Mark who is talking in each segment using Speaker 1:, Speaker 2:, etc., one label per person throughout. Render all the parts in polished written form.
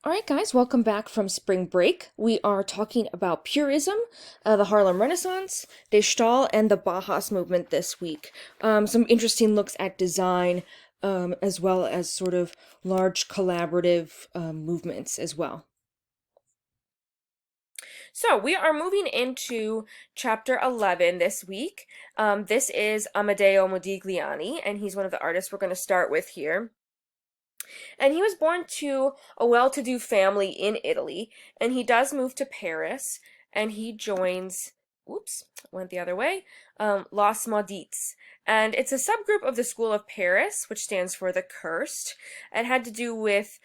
Speaker 1: All right, guys, welcome back from spring break. We are talking about Purism, the Harlem Renaissance, De Stael, and the Bauhaus movement this week. Some interesting looks at design, as well as sort of large collaborative movements as well. So we are moving into chapter 11 this week. This is Amadeo Modigliani, and he's one of the artists we're going to start with here. And he was born to a well-to-do family in Italy, and he does move to Paris, and he joins, oops, went the other way, Los Maudits. And it's a subgroup of the School of Paris, which stands for the Cursed. It had to do with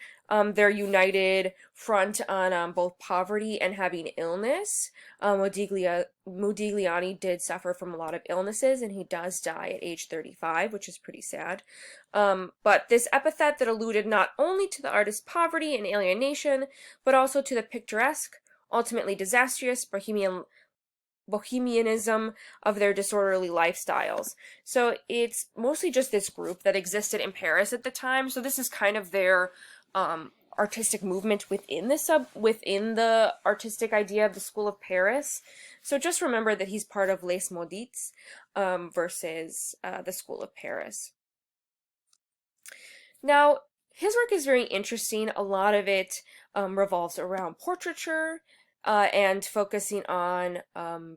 Speaker 1: their united front on both poverty and having illness. Modigliani did suffer from a lot of illnesses, and he does die at age 35, which is pretty sad. But this epithet that alluded not only to the artist's poverty and alienation, but also to the picturesque, ultimately disastrous bohemianism of their disorderly lifestyles. So it's mostly just this group that existed in Paris at the time. So this is kind of their artistic movement within the artistic idea of the School of Paris. So just remember that he's part of Les Maudits versus the School of Paris. Now, his work is very interesting. A lot of it revolves around portraiture and focusing on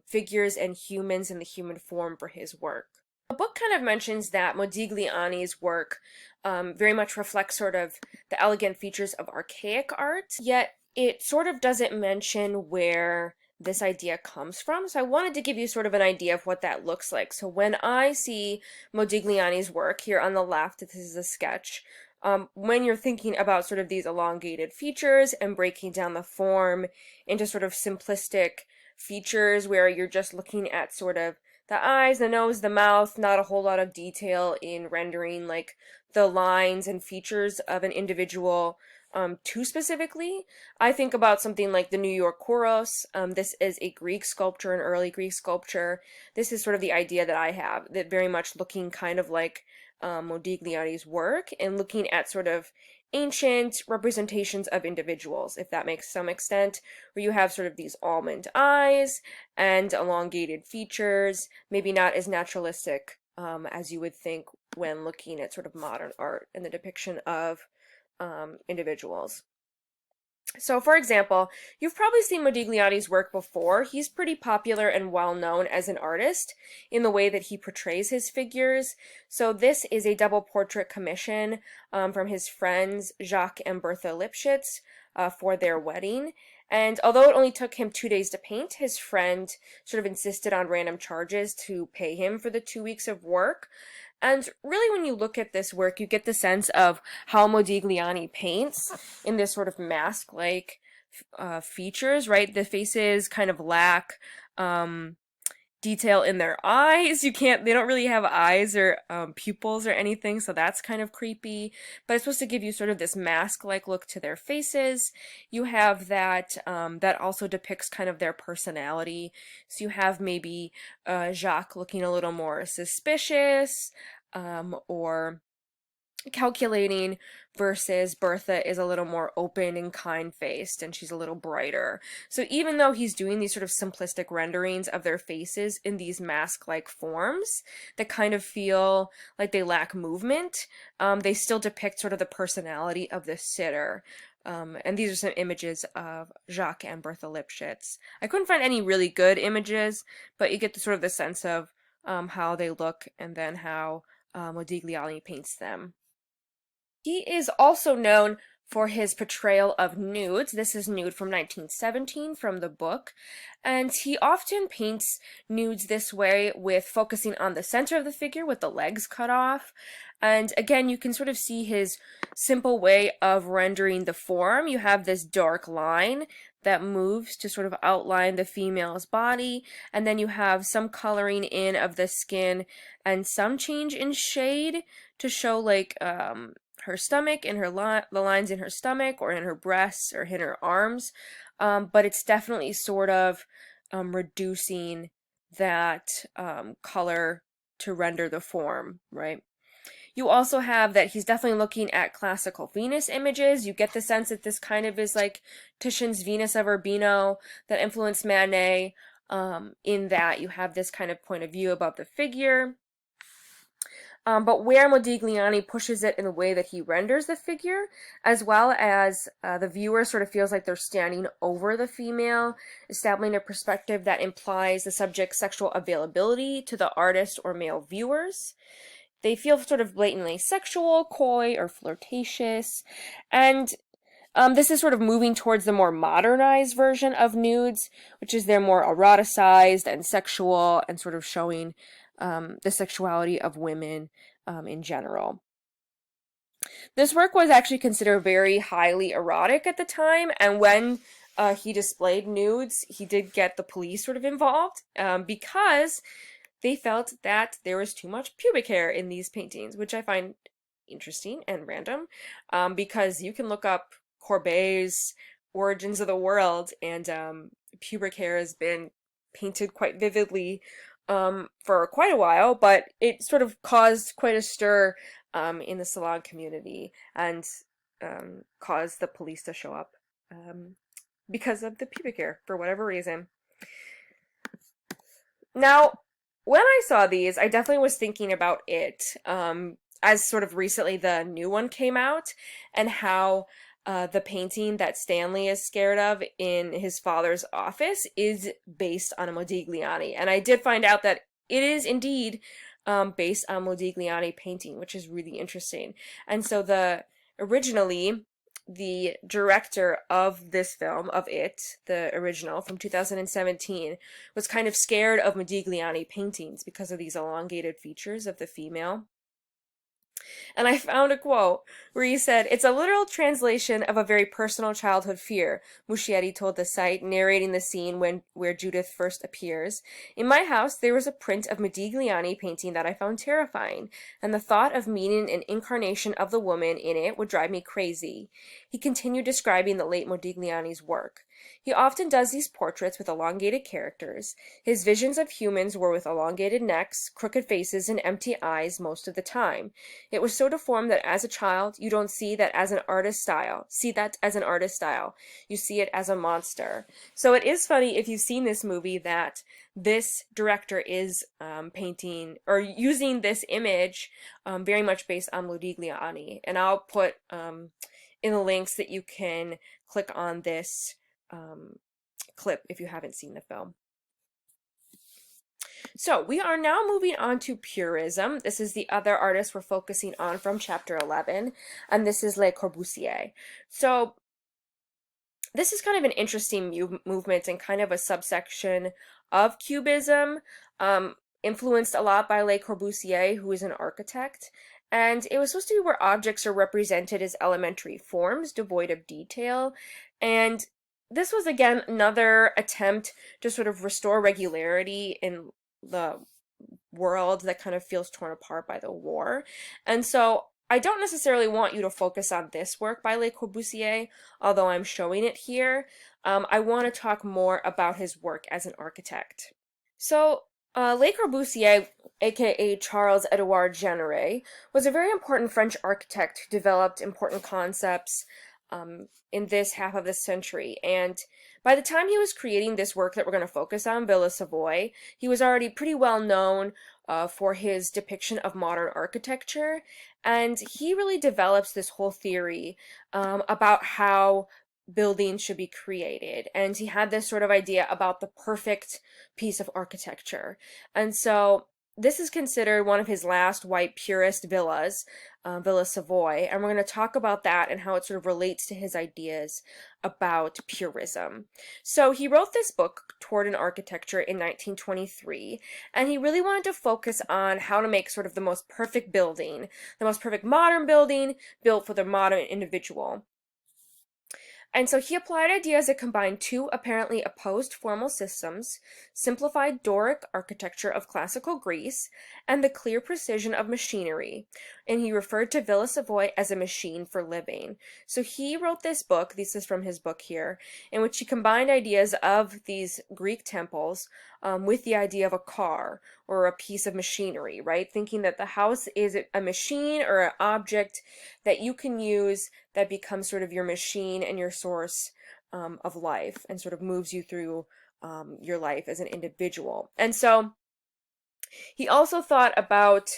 Speaker 1: figures and humans and the human form for his work. The book kind of mentions that Modigliani's work very much reflects sort of the elegant features of archaic art, yet it sort of doesn't mention where this idea comes from. So I wanted to give you sort of an idea of what that looks like. So when I see Modigliani's work here on the left, this is a sketch. When you're thinking about sort of these elongated features and breaking down the form into sort of simplistic features where you're just looking at sort of the eyes, the nose, the mouth, not a whole lot of detail in rendering like the lines and features of an individual too specifically. I think about something like the New York Chorus. This is a Greek sculpture, an early Greek sculpture. This is sort of the idea that I have, that very much looking kind of like Modigliani's work and looking at sort of ancient representations of individuals, if that makes some extent, where you have sort of these almond eyes and elongated features, maybe not as naturalistic as you would think when looking at sort of modern art and the depiction of individuals. So, for example, you've probably seen Modigliani's work before. He's pretty popular and well known as an artist in the way that he portrays his figures. So this is a double portrait commission from his friends Jacques and Bertha Lipschitz for their wedding. And although it only took him 2 days to paint, his friend sort of insisted on random charges to pay him for the 2 weeks of work. And really, when you look at this work, you get the sense of how Modigliani paints in this sort of mask-like features, right? The faces kind of lack detail in their eyes. They don't really have eyes or pupils or anything, so that's kind of creepy. But it's supposed to give you sort of this mask-like look to their faces. You have that that also depicts kind of their personality. So you have maybe Jacques looking a little more suspicious or calculating, versus Bertha is a little more open and kind-faced, and she's a little brighter. So even though he's doing these sort of simplistic renderings of their faces in these mask-like forms that kind of feel like they lack movement, they still depict sort of the personality of the sitter. And these are some images of Jacques and Bertha Lipschitz. I couldn't find any really good images, but you get the sort of the sense of how they look and then how Modigliani paints them. He is also known for his portrayal of nudes. This is nude from 1917 from the book. And he often paints nudes this way, with focusing on the center of the figure with the legs cut off. And again, you can sort of see his simple way of rendering the form. You have this dark line that moves to sort of outline the female's body, and then you have some coloring in of the skin and some change in shade to show like her stomach and the lines in her stomach or in her breasts or in her arms, but it's definitely sort of reducing that color to render the form, right? You also have that he's definitely looking at classical Venus images. You get the sense that this kind of is like Titian's Venus of Urbino that influenced Manet, in that you have this kind of point of view about the figure. But where Modigliani pushes it in the way that he renders the figure, as well as the viewer sort of feels like they're standing over the female, establishing a perspective that implies the subject's sexual availability to the artist or male viewers. They feel sort of blatantly sexual, coy, or flirtatious, and this is sort of moving towards the more modernized version of nudes, which is they're more eroticized and sexual and sort of showing the sexuality of women in general. This work was actually considered very highly erotic at the time, and when he displayed nudes, he did get the police sort of involved because they felt that there was too much pubic hair in these paintings, which I find interesting and random, because you can look up Courbet's Origins of the World, and pubic hair has been painted quite vividly for quite a while, but it sort of caused quite a stir in the salon community, and caused the police to show up because of the pubic hair for whatever reason. Now, when I saw these, I definitely was thinking about it as sort of recently the new one came out, and how the painting that Stanley is scared of in his father's office is based on a Modigliani. And I did find out that it is indeed based on Modigliani painting, which is really interesting. And so originally, the director of this film, of it, the original from 2017, was kind of scared of Modigliani paintings because of these elongated features of the female. And I found a quote where he said, "It's a literal translation of a very personal childhood fear," Muschietti told the site, narrating the scene where Judith first appears. "In my house, there was a print of Modigliani painting that I found terrifying, and the thought of meeting an incarnation of the woman in it would drive me crazy." He continued describing the late Modigliani's work. "He often does these portraits with elongated characters. His visions of humans were with elongated necks, crooked faces, and empty eyes most of the time. It was so deformed that as a child, you don't see that as an artist style. You see it as a monster." So it is funny, if you've seen this movie, that this director is painting or using this image very much based on Modigliani. And I'll put in the links that you can click on this clip if you haven't seen the film. So we are now moving on to Purism. This is the other artist we're focusing on from chapter 11, and this is Le Corbusier. So this is kind of an interesting movement and kind of a subsection of Cubism, influenced a lot by Le Corbusier, who is an architect. And it was supposed to be where objects are represented as elementary forms, devoid of detail. And this was, again, another attempt to sort of restore regularity in the world that kind of feels torn apart by the war. And so I don't necessarily want you to focus on this work by Le Corbusier, although I'm showing it here. I want to talk more about his work as an architect. So Le Corbusier, aka Charles Edouard Jeanneret, was a very important French architect who developed important concepts in this half of the century. And by the time he was creating this work that we're going to focus on, Villa Savoye, he was already pretty well known for his depiction of modern architecture. And he really develops this whole theory about how buildings should be created. And he had this sort of idea about the perfect piece of architecture. And so this is considered one of his last white purist villas, Villa Savoye, and we're going to talk about that and how it sort of relates to his ideas about purism. So he wrote this book, Toward an Architecture, in 1923, and he really wanted to focus on how to make sort of the most perfect building, the most perfect modern building built for the modern individual. And so he applied ideas that combined two apparently opposed formal systems, simplified Doric architecture of classical Greece, and the clear precision of machinery. And he referred to Villa Savoye as a machine for living. So he wrote this book, this is from his book here, in which he combined ideas of these Greek temples with the idea of a car or a piece of machinery, right? Thinking that the house is a machine or an object that you can use that becomes sort of your machine and your source of life and sort of moves you through your life as an individual. And so he also thought about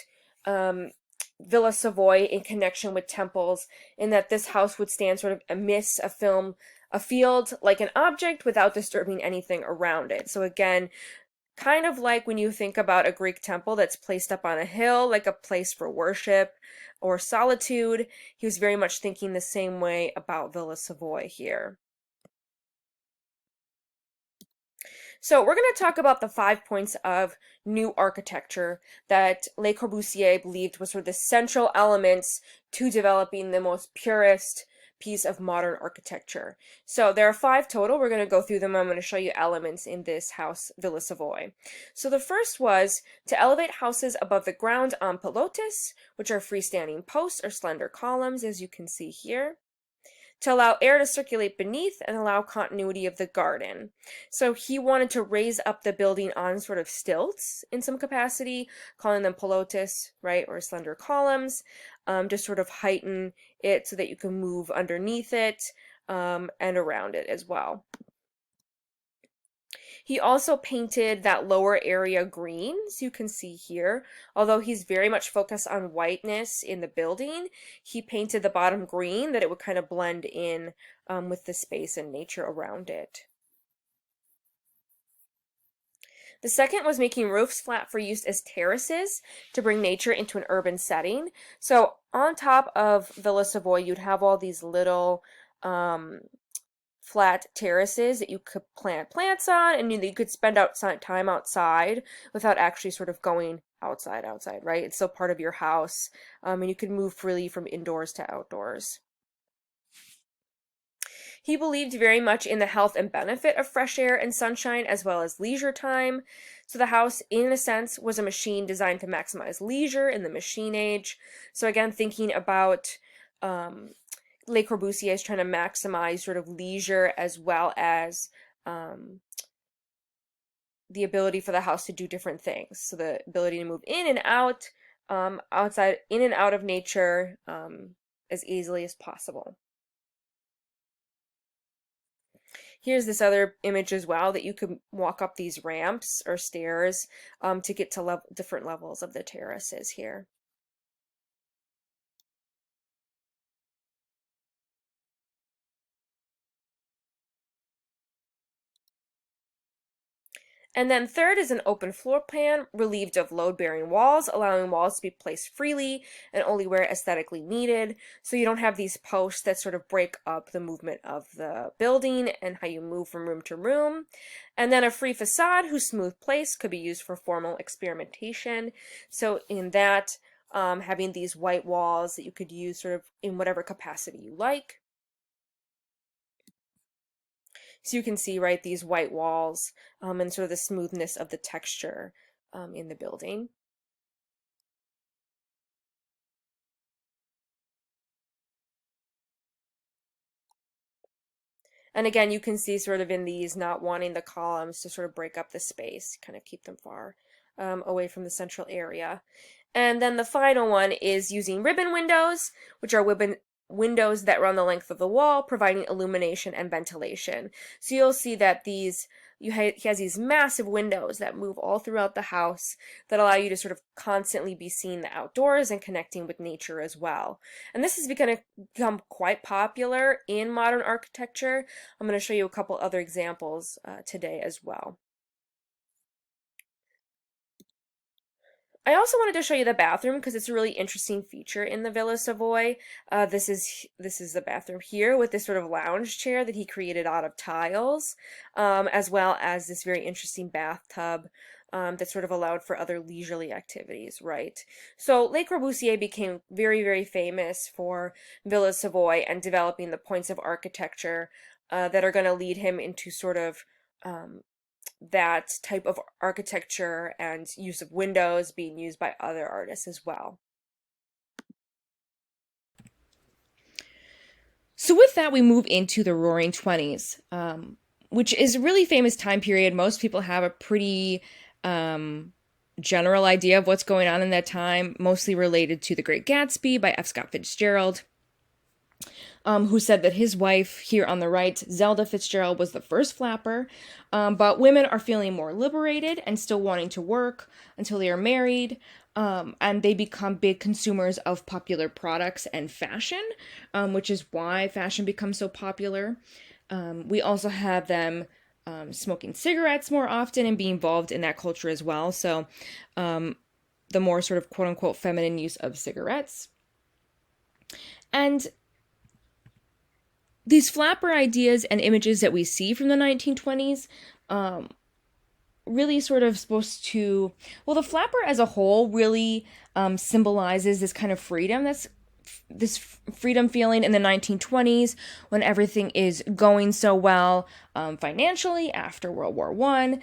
Speaker 1: Villa Savoy in connection with temples, in that this house would stand sort of amidst a field like an object without disturbing anything around it. So again, kind of like when you think about a Greek temple that's placed up on a hill, like a place for worship or solitude, he was very much thinking the same way about Villa Savoy here. So we're going to talk about the 5 points of new architecture that Le Corbusier believed was sort of the central elements to developing the most purest piece of modern architecture. So there are 5 total. We're going to go through them. I'm going to show you elements in this house, Villa Savoy. So the first was to elevate houses above the ground on pilotis, which are freestanding posts or slender columns, as you can see here, to allow air to circulate beneath and allow continuity of the garden. So he wanted to raise up the building on sort of stilts in some capacity, calling them pilotis, right, or slender columns, to sort of heighten it so that you can move underneath it and around it as well. He also painted that lower area green, as you can see here. Although he's very much focused on whiteness in the building, he painted the bottom green that it would kind of blend in with the space and nature around it. The second was making roofs flat for use as terraces to bring nature into an urban setting. So on top of Villa Savoy, you'd have all these little flat terraces that you could plant plants on, and you could spend time outside without actually sort of going outside, right? It's still part of your house, and you can move freely from indoors to outdoors. He believed very much in the health and benefit of fresh air and sunshine as well as leisure time. So the house, in a sense, was a machine designed to maximize leisure in the machine age. So again, thinking about Le Corbusier is trying to maximize sort of leisure as well as the ability for the house to do different things. So the ability to move in and out, outside, in and out of nature as easily as possible. Here's this other image as well, that you could walk up these ramps or stairs to get to different levels of the terraces here. And then third is an open floor plan relieved of load-bearing walls, allowing walls to be placed freely and only where aesthetically needed. So you don't have these posts that sort of break up the movement of the building and how you move from room to room. And then a free facade whose smooth place could be used for formal experimentation. So in that, having these white walls that you could use sort of in whatever capacity you like. So you can see, right, these white walls and sort of the smoothness of the texture in the building. And again, you can see sort of in these not wanting the columns to sort of break up the space, kind of keep them far away from the central area. And then the final one is using ribbon windows, which are windows that run the length of the wall, providing illumination and ventilation. So you'll see that he has these massive windows that move all throughout the house that allow you to sort of constantly be seeing the outdoors and connecting with nature as well. And this is going to become quite popular in modern architecture. I'm going to show you a couple other examples today as well. I also wanted to show you the bathroom because it's a really interesting feature in the Villa Savoy. This is the bathroom here with this sort of lounge chair that he created out of tiles, as well as this very interesting bathtub that sort of allowed for other leisurely activities, right? So Le Corbusier became very, very famous for Villa Savoy and developing the points of architecture that are going to lead him into sort of that type of architecture and use of windows being used by other artists as well. So with that, we move into the Roaring 20s, which is a really famous time period. Most people have a pretty general idea of what's going on in that time, mostly related to The Great Gatsby by F. Scott Fitzgerald, who said that his wife, here on the right, Zelda Fitzgerald, was the first flapper, but women are feeling more liberated and still wanting to work until they are married, and they become big consumers of popular products and fashion, which is why fashion becomes so popular. We also have them smoking cigarettes more often and being involved in that culture as well. So the more sort of quote-unquote feminine use of cigarettes. And these flapper ideas and images that we see from the 1920s really sort of supposed to... Well, the flapper as a whole really symbolizes this kind of freedom that's this freedom feeling in the 1920s when everything is going so well financially after World War I,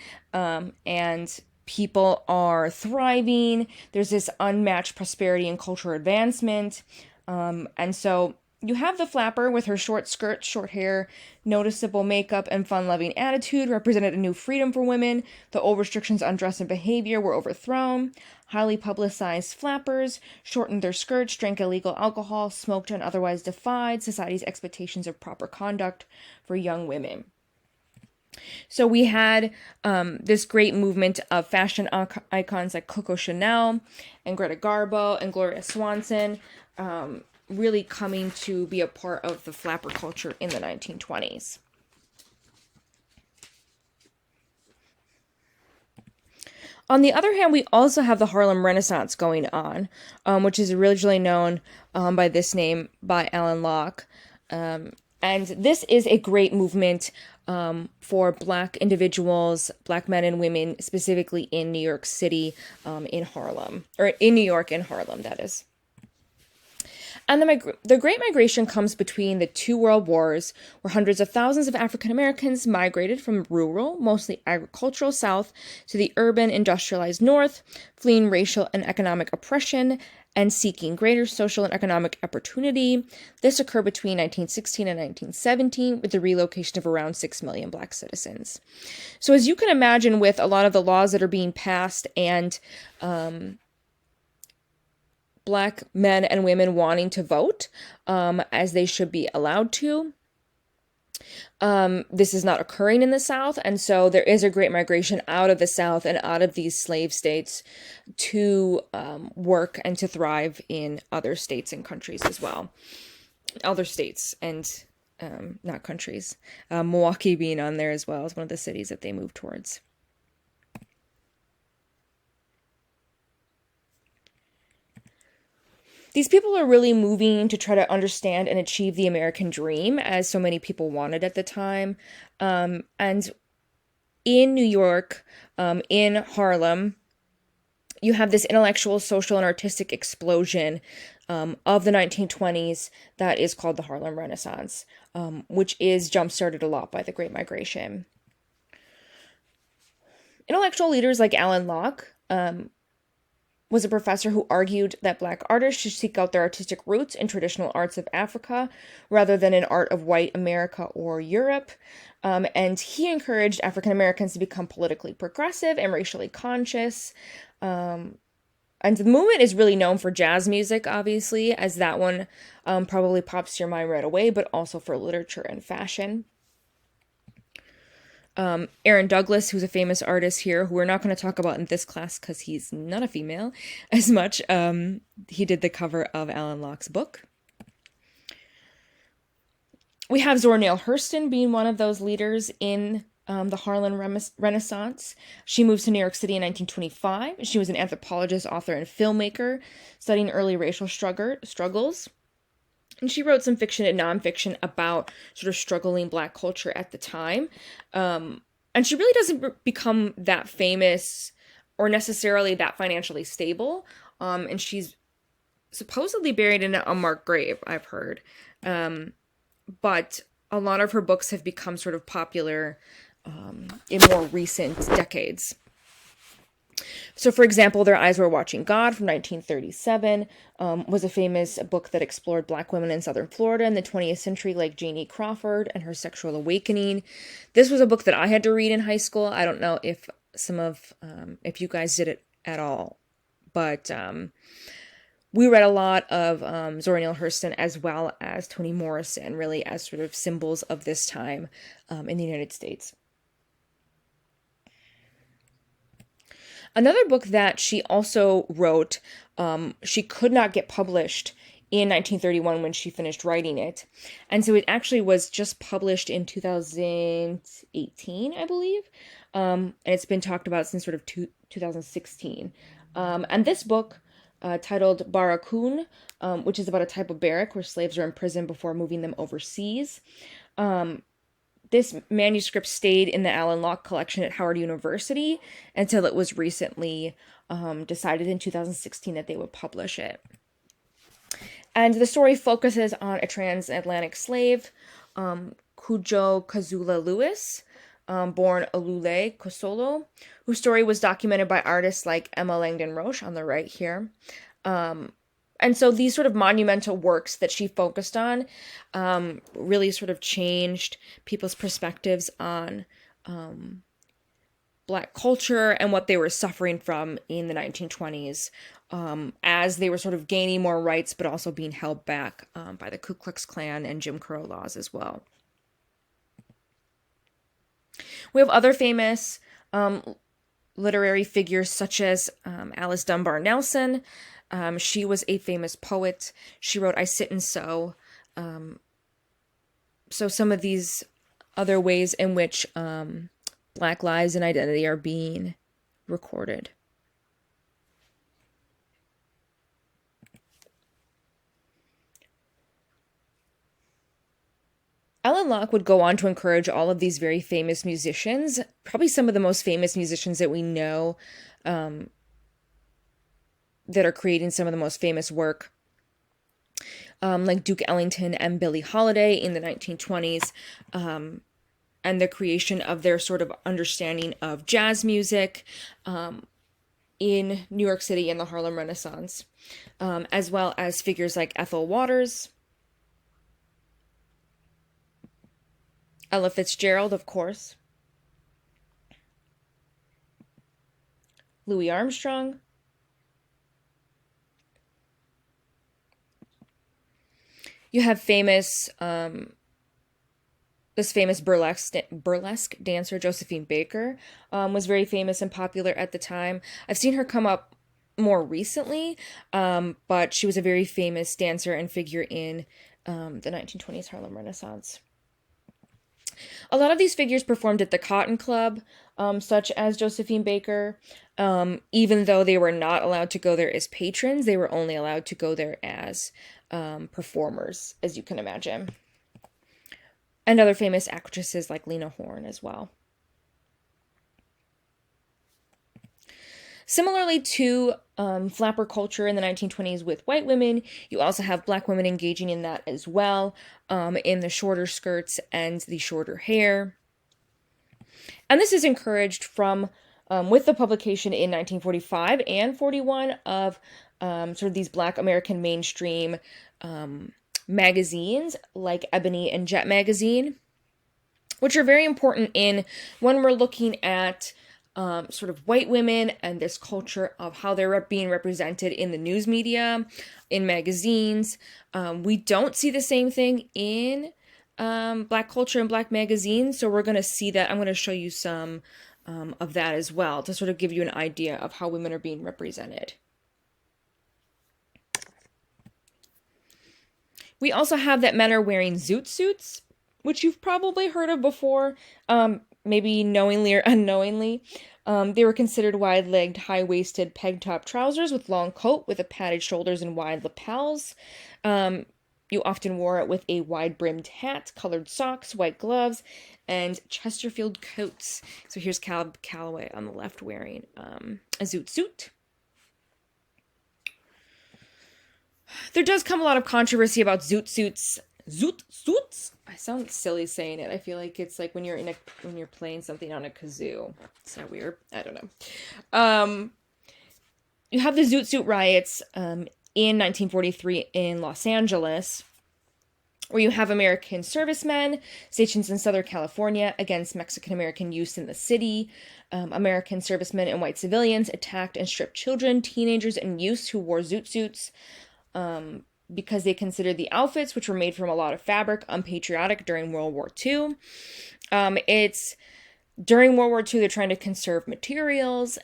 Speaker 1: and people are thriving. There's this unmatched prosperity and cultural advancement. And so you have the flapper with her short skirt, short hair, noticeable makeup, and fun-loving attitude represented a new freedom for women. The old restrictions on dress and behavior were overthrown. Highly publicized flappers shortened their skirts, drank illegal alcohol, smoked, and otherwise defied society's expectations of proper conduct for young women. So we had this great movement of fashion icons like Coco Chanel and Greta Garbo and Gloria Swanson, really coming to be a part of the flapper culture in the 1920s. On the other hand, we also have the Harlem Renaissance going on, which is originally known by this name by Alan Locke. And this is a great movement for Black individuals, Black men and women, specifically in New York City, in Harlem, or in New York and Harlem, that is. And the Great Migration comes between the two world wars, where hundreds of thousands of African Americans migrated from rural, mostly agricultural South to the urban, industrialized North, fleeing racial and economic oppression and seeking greater social and economic opportunity. This occurred between 1916 and 1917 with the relocation of around 6 million Black citizens. So as you can imagine, with a lot of the laws that are being passed and Black men and women wanting to vote, as they should be allowed to. This is not occurring in the South, and so there is a great migration out of the South and out of these slave states to work and to thrive in other states and countries as well. Other states and not countries. Milwaukee being on there as well as one of the cities that they move towards. These people are really moving to try to understand and achieve the American dream, as so many people wanted at the time. And in New York, in Harlem, you have this intellectual, social, and artistic explosion of the 1920s that is called the Harlem Renaissance, which is jump-started a lot by the Great Migration. Intellectual leaders like Alan Locke was a professor who argued that Black artists should seek out their artistic roots in traditional arts of Africa rather than in art of white America or Europe. And he encouraged African Americans to become politically progressive and racially conscious. And the movement is really known for jazz music, obviously, as that one probably pops to your mind right away, but also for literature and fashion. Aaron Douglas, who's a famous artist here, who we're not going to talk about in this class because he's not a female as much. He did the cover of Alan Locke's book. We have Zorneal Hurston being one of those leaders in the Harlem Renaissance. She moves to New York City in 1925. She was an anthropologist, author, and filmmaker, studying early racial struggles. And she wrote some fiction and nonfiction about sort of struggling Black culture at the time. And she really doesn't become that famous or necessarily that financially stable. And she's supposedly buried in an unmarked grave, I've heard. But a lot of her books have become sort of popular in more recent decades. So, for example, Their Eyes Were Watching God from 1937 was a famous book that explored Black women in Southern Florida in the 20th century, like Janie Crawford and her sexual awakening. This was a book that I had to read in high school. I don't know if if you guys did it at all, but we read a lot of Zorneal Hurston as well as Toni Morrison, really as sort of symbols of this time in the United States. Another book that she also wrote, she could not get published in 1931 when she finished writing it. And so it actually was just published in 2018, I believe. And it's been talked about since sort of 2016. And this book, titled Barracoon, which is about a type of barrack where slaves are imprisoned before moving them overseas. This manuscript stayed in the Alan Locke collection at Howard University until it was recently decided in 2016 that they would publish it. And the story focuses on a transatlantic slave, Cujo Kazula Lewis, born Olule Kosolo, whose story was documented by artists like Emma Langdon Roche on the right here. And so these sort of monumental works that she focused on really sort of changed people's perspectives on Black culture and what they were suffering from in the 1920s as they were sort of gaining more rights, but also being held back by the Ku Klux Klan and Jim Crow laws as well. We have other famous literary figures such as Alice Dunbar Nelson. She was a famous poet. She wrote I Sit and Sew. So some of these other ways in which Black lives and identity are being recorded. Alan Locke would go on to encourage all of these very famous musicians, probably some of the most famous musicians that we know that are creating some of the most famous work, like Duke Ellington and Billie Holiday in the 1920s, and the creation of their sort of understanding of jazz music in New York City in the Harlem Renaissance, as well as figures like Ethel Waters, Ella Fitzgerald, of course, Louis Armstrong, you have famous, this famous burlesque dancer, Josephine Baker, was very famous and popular at the time. I've seen her come up more recently, but she was a very famous dancer and figure in the 1920s Harlem Renaissance. A lot of these figures performed at the Cotton Club, such as Josephine Baker. Even though they were not allowed to go there as patrons, they were only allowed to go there as performers, as you can imagine. And other famous actresses like Lena Horne as well. Similarly to flapper culture in the 1920s with white women, you also have Black women engaging in that as well, in the shorter skirts and the shorter hair. And this is encouraged from, with the publication in 1945 and 41 of sort of these Black American mainstream magazines like Ebony and Jet magazine, which are very important in when we're looking at sort of white women and this culture of how they're being represented in the news media, in magazines. We don't see the same thing in Black culture and Black magazines, so we're going to see that. I'm going to show you some of that as well to sort of give you an idea of how women are being represented. We also have that men are wearing zoot suits, which you've probably heard of before, maybe knowingly or unknowingly. They were considered wide-legged, high-waisted, peg-top trousers with long coat with a padded shoulders and wide lapels. You often wore it with a wide-brimmed hat, colored socks, white gloves, and Chesterfield coats. So here's Caleb Calloway on the left wearing a zoot suit. There does come a lot of controversy about zoot suits Zoot. I sound silly saying it. I feel like it's like when you're playing something on a kazoo. Is that weird? I don't know. You have the Zoot riots in 1943 in Los Angeles, where you have American servicemen stationed in Southern California against Mexican-American youth in the city. American servicemen and white civilians attacked and stripped children, teenagers, and youths who wore Zoot suits because they considered the outfits, which were made from a lot of fabric, unpatriotic during World War II. It's during World War II, they're trying to conserve materials,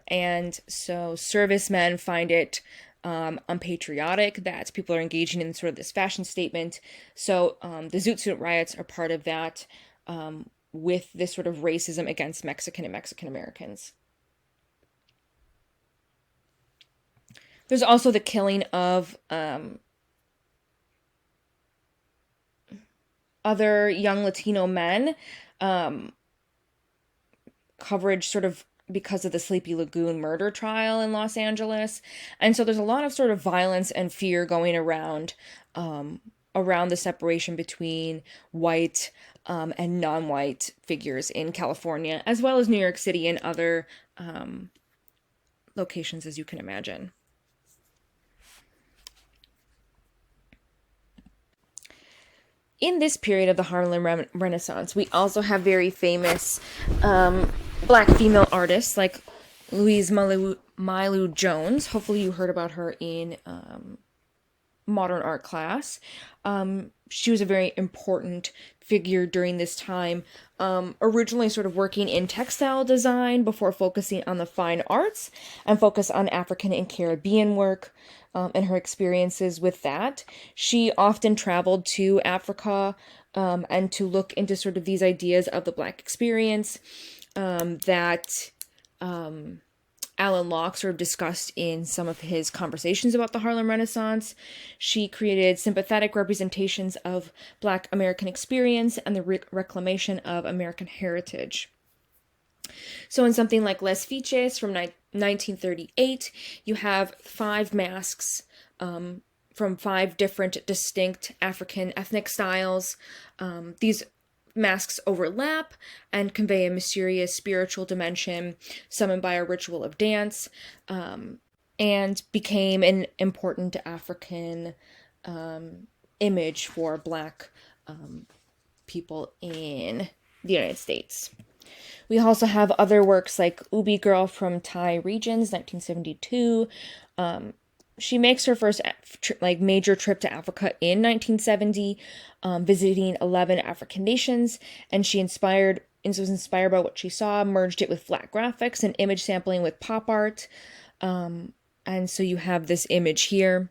Speaker 1: and so servicemen find it unpatriotic that people are engaging in sort of this fashion statement. So the Zoot Suit riots are part of that, with this sort of racism against Mexican and Mexican Americans. There's also the killing of other young Latino men, coverage sort of because of the Sleepy Lagoon murder trial in Los Angeles. And so there's a lot of sort of violence and fear going around the separation between white and non-white figures in California, as well as New York City and other locations, as you can imagine. In this period of the Harlem Renaissance, we also have very famous Black female artists like Louise Malu Jones. Hopefully you heard about her in modern art class. She was a very important figure during this time, originally sort of working in textile design before focusing on the fine arts and focus on African and Caribbean work and her experiences with that. She often traveled to Africa and to look into sort of these ideas of the Black experience that Alan Locke sort of discussed in some of his conversations about the Harlem Renaissance. She created sympathetic representations of Black American experience and the reclamation of American heritage. So in something like Les Fiches from 1938, you have 5 masks from 5 different distinct African ethnic styles. These masks overlap and convey a mysterious spiritual dimension summoned by a ritual of dance, and became an important African image for Black people in the United States. We also have other works like Ubi Girl from Thai Regions, 1972. She makes her first major trip to Africa in 1970, visiting 11 African nations, and was inspired by what she saw, merged it with flat graphics and image sampling with pop art. And so you have this image here,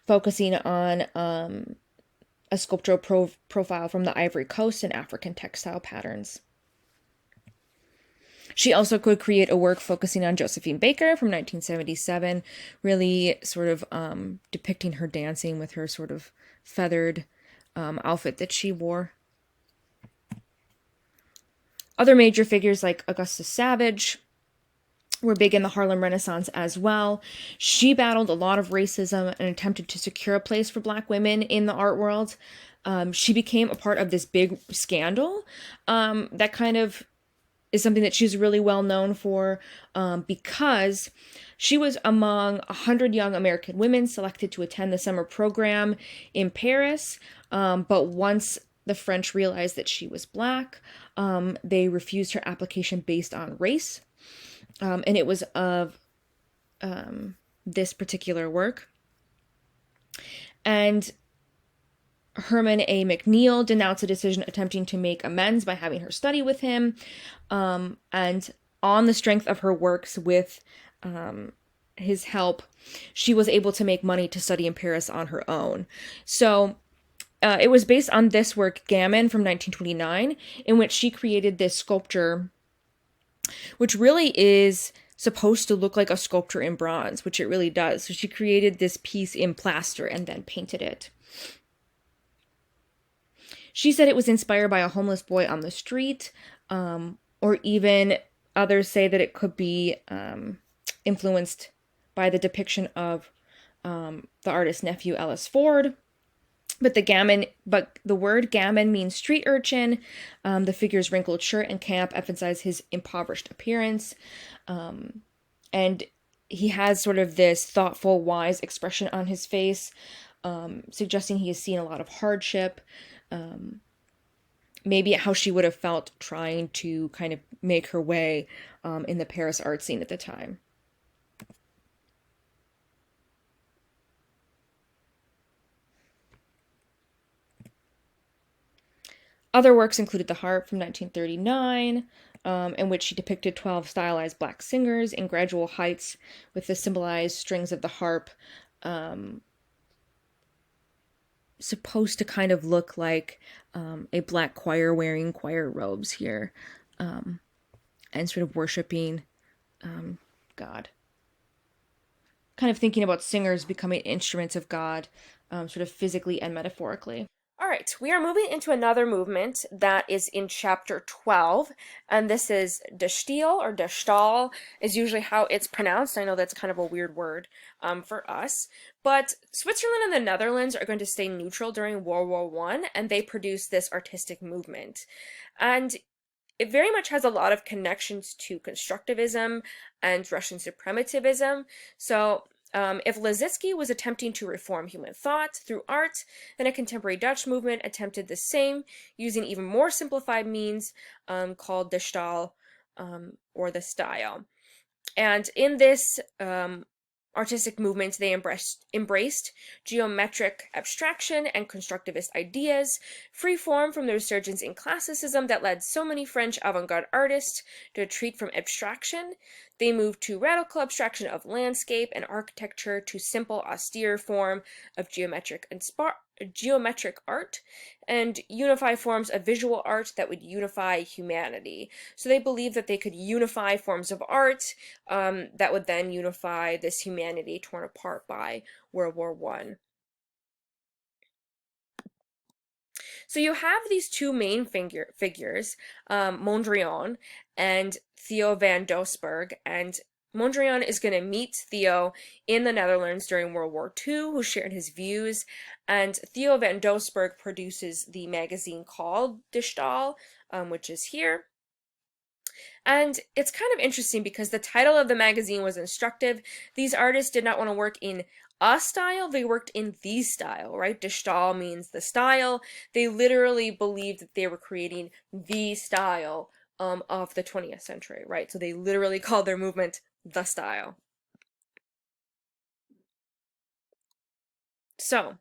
Speaker 1: focusing on a sculptural profile from the Ivory Coast and African textile patterns. She also could create a work focusing on Josephine Baker from 1977, really sort of depicting her dancing with her sort of feathered outfit that she wore. Other major figures like Augusta Savage were big in the Harlem Renaissance as well. She battled a lot of racism and attempted to secure a place for Black women in the art world. She became a part of this big scandal that kind of is something that she's really well known for, because she was among 100 young American women selected to attend the summer program in Paris. But once the French realized that she was Black, they refused her application based on race. And it was of this particular work. And Herman A. McNeil denounced the decision, attempting to make amends by having her study with him. And on the strength of her works with his help, she was able to make money to study in Paris on her own. So it was based on this work, Gammon, from 1929, in which she created this sculpture, which really is supposed to look like a sculpture in bronze, which it really does. So she created this piece in plaster and then painted it. She said it was inspired by a homeless boy on the street, or even others say that it could be influenced by the depiction of
Speaker 2: the artist's nephew, Ellis Ford. But the word gamin means street urchin. The figure's wrinkled shirt and cap emphasize his impoverished appearance. And he has sort of this thoughtful, wise expression on his face, suggesting he has seen a lot of hardship. Maybe how she would have felt trying to kind of make her way in the Paris art scene at the time. Other works included The Harp from 1939, in which she depicted 12 stylized black singers in gradual heights with the symbolized strings of the harp, supposed to kind of look like a black choir wearing choir robes here, and sort of worshiping God. Kind of thinking about singers becoming instruments of God, sort of physically and metaphorically.
Speaker 1: All right, we are moving into another movement that is in chapter 12, and this is De Stil, or De Stahl is usually how it's pronounced. I know that's kind of a weird word for us, but Switzerland and the Netherlands are going to stay neutral during World War I, and they produce this artistic movement. And it very much has a lot of connections to constructivism and Russian suprematism. So if Liszewski was attempting to reform human thought through art, then a contemporary Dutch movement attempted the same, using even more simplified means called de Staal, or the style. And in this artistic movement, they embraced geometric abstraction and constructivist ideas, free form from the resurgence in classicism that led so many French avant-garde artists to retreat from abstraction. They moved to radical abstraction of landscape and architecture, to simple, austere form of geometric art, and unify forms of visual art that would unify humanity. So they believed that they could unify forms of art that would then unify this humanity torn apart by World War I. So you have these two main figures, Mondrian and Theo van Doesburg, and Mondrian is going to meet Theo in the Netherlands during World War II, who shared his views, and Theo van Doesburg produces the magazine called De Staal, which is here. And it's kind of interesting because the title of the magazine was instructive. These artists did not want to work in a style, they worked in the style, right? De Staal means the style. They literally believed that they were creating the style of the 20th century, right? So they literally called their movement the style. So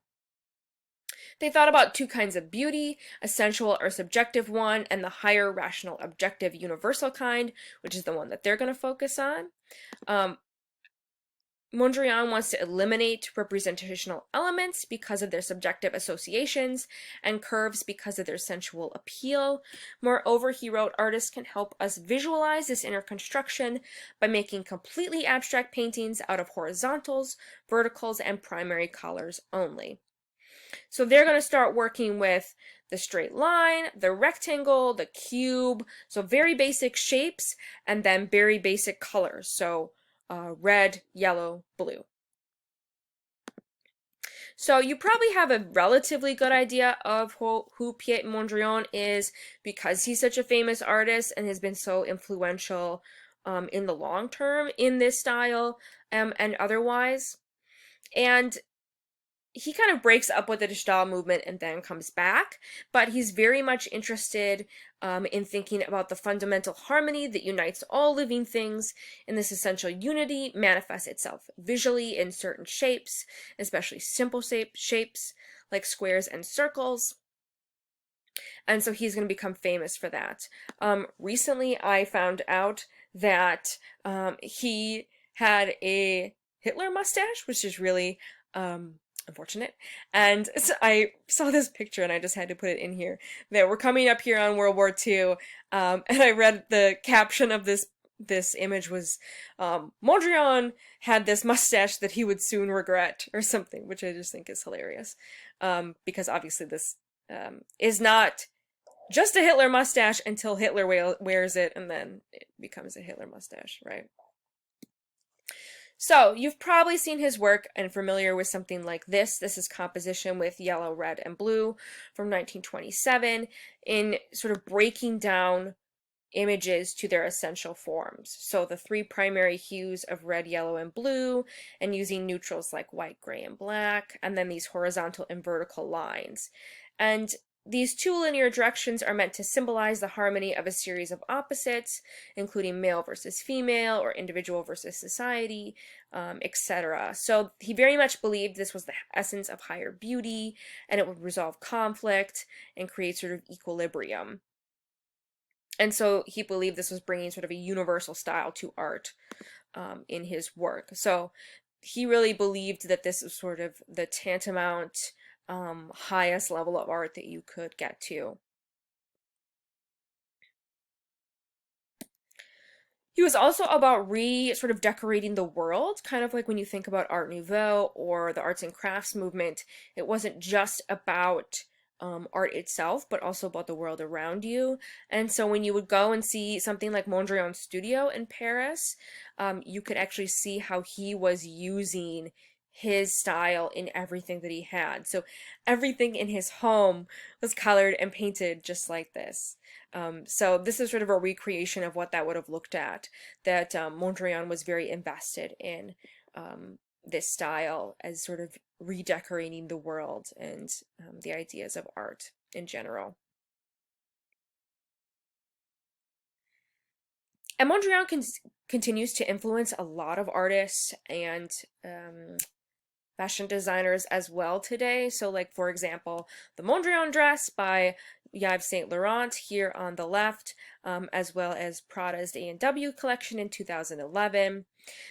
Speaker 1: they thought about two kinds of beauty, a sensual or subjective one, and the higher rational objective universal kind, which is the one that they're going to focus on. Mondrian wants to eliminate representational elements because of their subjective associations, and curves because of their sensual appeal. Moreover, he wrote, artists can help us visualize this inner construction by making completely abstract paintings out of horizontals, verticals, and primary colors only. So they're going to start working with the straight line, the rectangle, the cube, so very basic shapes, and then very basic colors. So red, yellow, blue. So you probably have a relatively good idea of who Piet Mondrian is, because he's such a famous artist and has been so influential in the long term in this style and otherwise. And he kind of breaks up with the Gestalt movement and then comes back, but he's very much interested in thinking about the fundamental harmony that unites all living things, and this essential unity manifests itself visually in certain shapes, especially simple shapes like squares and circles. And so he's going to become famous for that. Recently, I found out that he had a Hitler mustache, which is really unfortunate. And so I saw this picture and I just had to put it in here, that we're coming up here on World War II, and I read the caption of this image was, Mondrian had this mustache that he would soon regret, or something, which I just think is hilarious, because obviously this is not just a Hitler mustache until Hitler wears it, and then it becomes a Hitler mustache, right? So you've probably seen his work and familiar with something like this. This is composition with yellow, red, and blue from 1927 in sort of breaking down images to their essential forms. So the three primary hues of red, yellow, and blue, and using neutrals like white, gray, and black, and then these horizontal and vertical lines. And these two linear directions are meant to symbolize the harmony of a series of opposites, including male versus female or individual versus society, etc. So he very much believed this was the essence of higher beauty, and it would resolve conflict and create sort of equilibrium. And so he believed this was bringing sort of a universal style to art in his work. So he really believed that this was sort of the tantamount highest level of art that you could get to. He was also about sort of decorating the world, kind of like when you think about Art Nouveau or the arts and crafts movement. It wasn't just about art itself, but also about the world around you. And so when you would go and see something like Mondrian's studio in Paris, you could actually see how he was using his style in everything that he had. So everything in his home was colored and painted just like this. So this is sort of a recreation of what that would have looked at, that Mondrian was very invested in this style as sort of redecorating the world and the ideas of art in general. And Mondrian continues to influence a lot of artists and fashion designers as well today. So like, for example, the Mondrian dress by Yves Saint Laurent here on the left, as well as Prada's A&W collection in 2011.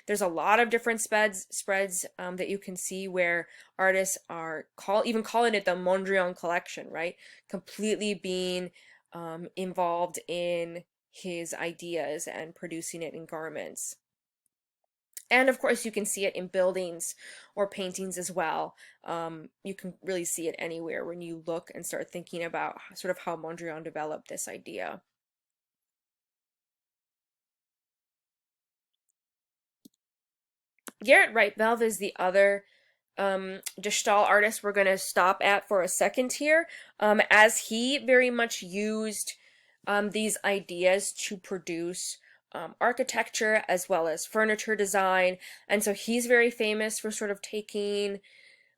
Speaker 1: There's a lot of different spreads that you can see where artists are even calling it the Mondrian collection, right? Completely being involved in his ideas and producing it in garments. And of course, you can see it in buildings or paintings as well. You can really see it anywhere when you look and start thinking about sort of how Mondrian developed this idea. Gerrit Rietveld is the other Gestalt artist we're going to stop at for a second here, as he very much used these ideas to produce architecture as well as furniture design. And so he's very famous for sort of taking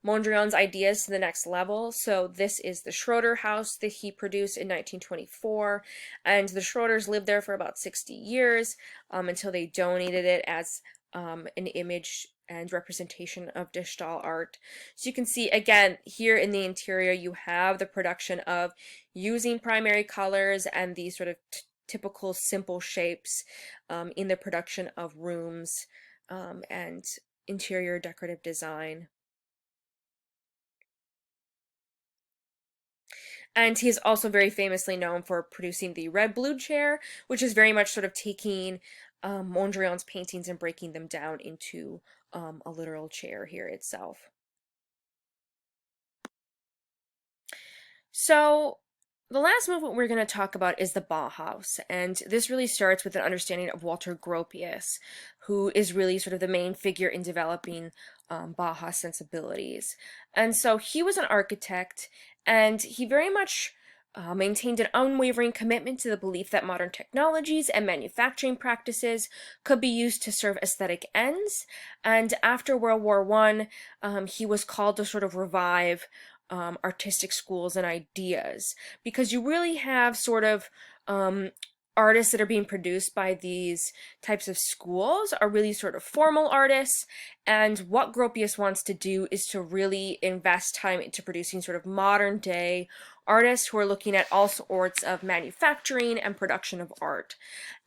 Speaker 1: Mondrian's ideas to the next level. So this is the Schroeder house that he produced in 1924, and the Schroeders lived there for about 60 years until they donated it as an image and representation of Gestalt art. So you can see again here in the interior you have the production of using primary colors and these sort of typical simple shapes in the production of rooms and interior decorative design. And he's also very famously known for producing the Red Blue Chair, which is very much sort of taking Mondrian's paintings and breaking them down into a literal chair here itself. So the last movement we're going to talk about is the Bauhaus, and this really starts with an understanding of Walter Gropius, who is really sort of the main figure in developing Bauhaus sensibilities. And so he was an architect, and he very much maintained an unwavering commitment to the belief that modern technologies and manufacturing practices could be used to serve aesthetic ends. And after World War I, he was called to sort of revive artistic schools and ideas, because you really have sort of artists that are being produced by these types of schools are really sort of formal artists, and what Gropius wants to do is to really invest time into producing sort of modern day artists who are looking at all sorts of manufacturing and production of art.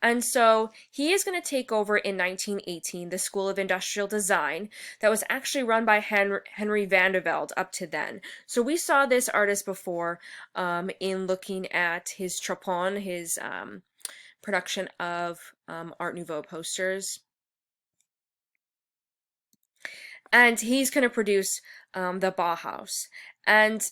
Speaker 1: And so he is going to take over in 1918 the School of Industrial Design that was actually run by Henry van der Velde up to then. So we saw this artist before in looking at his Trapon, his production of Art Nouveau posters. And he's going to produce the Bauhaus. And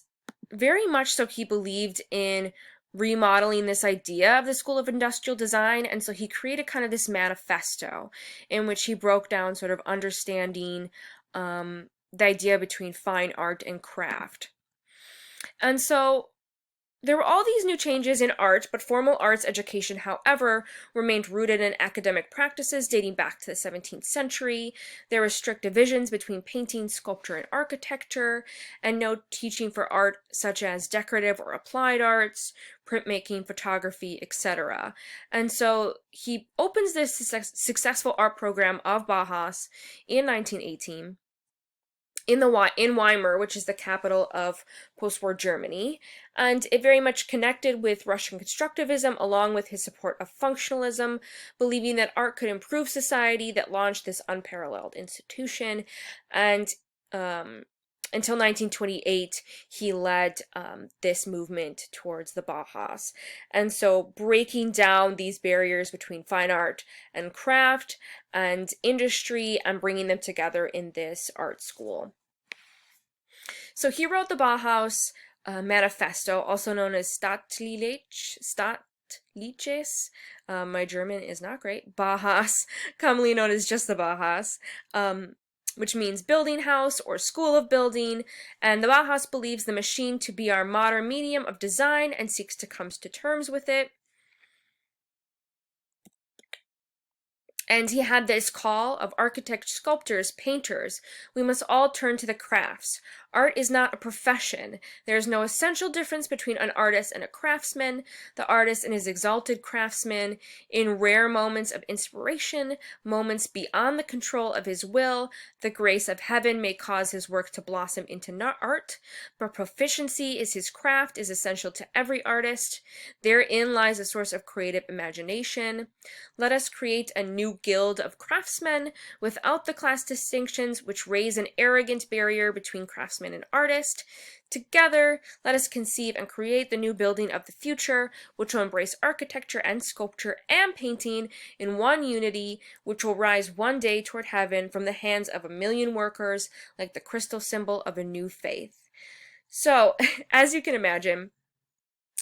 Speaker 1: very much so he believed in remodeling this idea of the School of Industrial Design, and so he created kind of this manifesto in which he broke down sort of understanding the idea between fine art and craft. And so there were all these new changes in art, but formal arts education, however, remained rooted in academic practices dating back to the 17th century. There were strict divisions between painting, sculpture, and architecture, and no teaching for art such as decorative or applied arts, printmaking, photography, etc. And so he opens this successful art program of Bauhaus in 1918. In Weimar, which is the capital of post-war Germany, and it very much connected with Russian constructivism along with his support of functionalism, believing that art could improve society, that launched this unparalleled institution. And until 1928, he led this movement towards the Bauhaus. And so breaking down these barriers between fine art and craft and industry and bringing them together in this art school. So he wrote the Bauhaus Manifesto, also known as Staatliches. My German is not great. Bauhaus, commonly known as just the Bauhaus, which means building house or school of building. And the Bauhaus believes the machine to be our modern medium of design and seeks to come to terms with it. And he had this call of architects, sculptors, painters. We must all turn to the crafts. Art is not a profession. There is no essential difference between an artist and a craftsman. The artist and his exalted craftsman, in rare moments of inspiration, moments beyond the control of his will, the grace of heaven may cause his work to blossom into art, but proficiency is his craft is essential to every artist. Therein lies a source of creative imagination. Let us create a new guild of craftsmen without the class distinctions which raise an arrogant barrier between craftsman and artist. Together, let us conceive and create the new building of the future, which will embrace architecture and sculpture and painting in one unity, which will rise one day toward heaven from the hands of a million workers, like the crystal symbol of a new faith. So, as you can imagine,